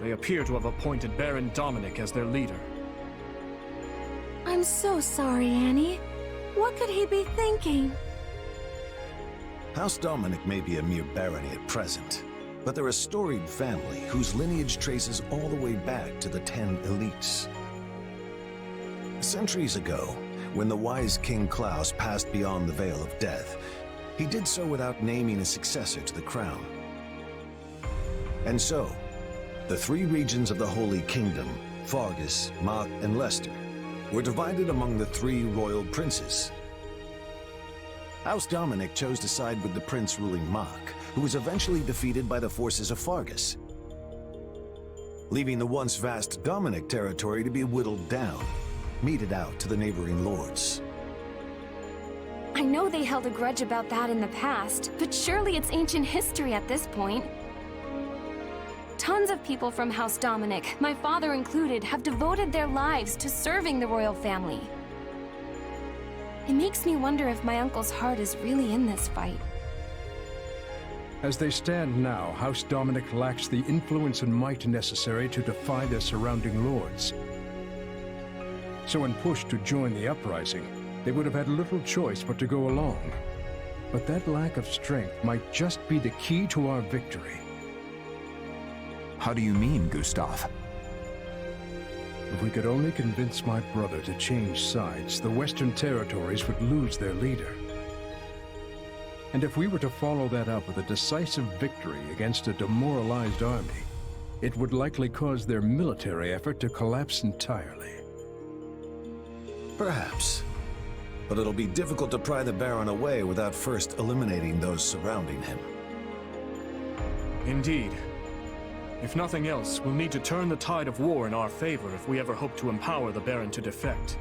They appear to have appointed Baron Dominic as their leader. I'm so sorry, Annie. What could he be thinking? House Dominic may be a mere barony at present, but they're a storied family whose lineage traces all the way back to the 10 elites. Centuries ago, when the wise King Klaus passed beyond the Veil of Death, he did so without naming a successor to the crown. And so, the 3 regions of the Holy Kingdom, Fargus, Mach, and Leicester, were divided among the 3 royal princes. House Dominic chose to side with the prince ruling Mach, who was eventually defeated by the forces of Fargus, leaving the once vast Dominic territory to be whittled down, meted out to the neighboring lords. I know they held a grudge about that in the past, but surely it's ancient history at this point. Tons of people from House Dominic, my father included, have devoted their lives to serving the royal family. It makes me wonder if my uncle's heart is really in this fight. As they stand now, House Dominic lacks the influence and might necessary to defy their surrounding lords. So when pushed to join the uprising, they would have had little choice but to go along. But that lack of strength might just be the key to our victory. How do you mean, Gustav? If we could only convince my brother to change sides, the Western territories would lose their leader. And if we were to follow that up with a decisive victory against a demoralized army, it would likely cause their military effort to collapse entirely. Perhaps. But it'll be difficult to pry the Baron away without first eliminating those surrounding him. Indeed. If nothing else, we'll need to turn the tide of war in our favor if we ever hope to empower the Baron to defect.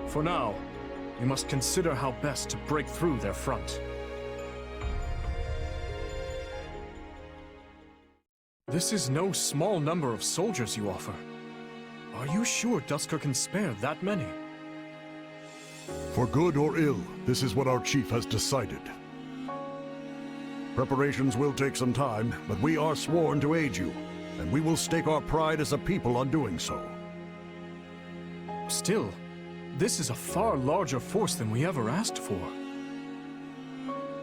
For now, we must consider how best to break through their front. This is no small number of soldiers you offer. Are you sure Duscur can spare that many? For good or ill, this is what our chief has decided. Preparations will take some time, but we are sworn to aid you, and we will stake our pride as a people on doing so. Still, this is a far larger force than we ever asked for.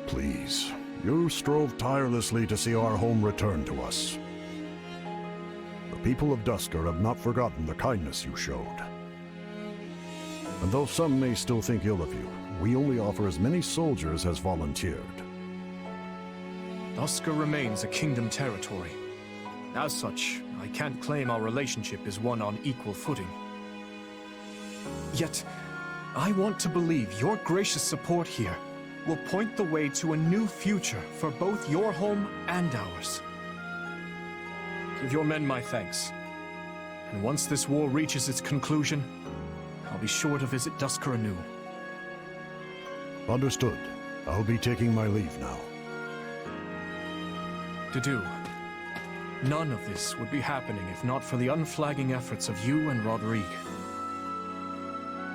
Please, you strove tirelessly to see our home return to us. The people of Duscur have not forgotten the kindness you showed. And though some may still think ill of you, we only offer as many soldiers as volunteered. Duscur remains a kingdom territory. As such, I can't claim our relationship is one on equal footing. Yet, I want to believe your gracious support here will point the way to a new future for both your home and ours. Give your men my thanks. And once this war reaches its conclusion, I'll be sure to visit Duscur anew. Understood. I'll be taking my leave now. Dedue, none of this would be happening if not for the unflagging efforts of you and Rodrigue.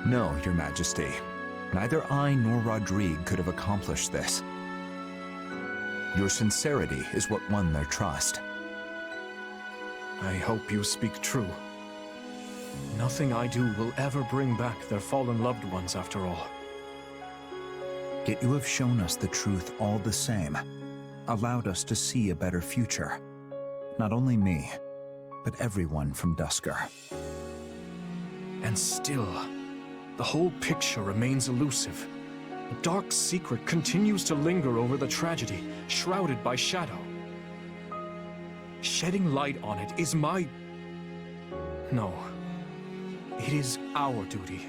No, Your Majesty. Neither I nor Rodrigue could have accomplished this. Your sincerity is what won their trust. I hope you speak true. Nothing I do will ever bring back their fallen loved ones after all. Yet you have shown us the truth all the same. Allowed us to see a better future. Not only me, but everyone from Duscur. And still, the whole picture remains elusive. A dark secret continues to linger over the tragedy, shrouded by shadow. Shedding light on it is my... No. It is our duty.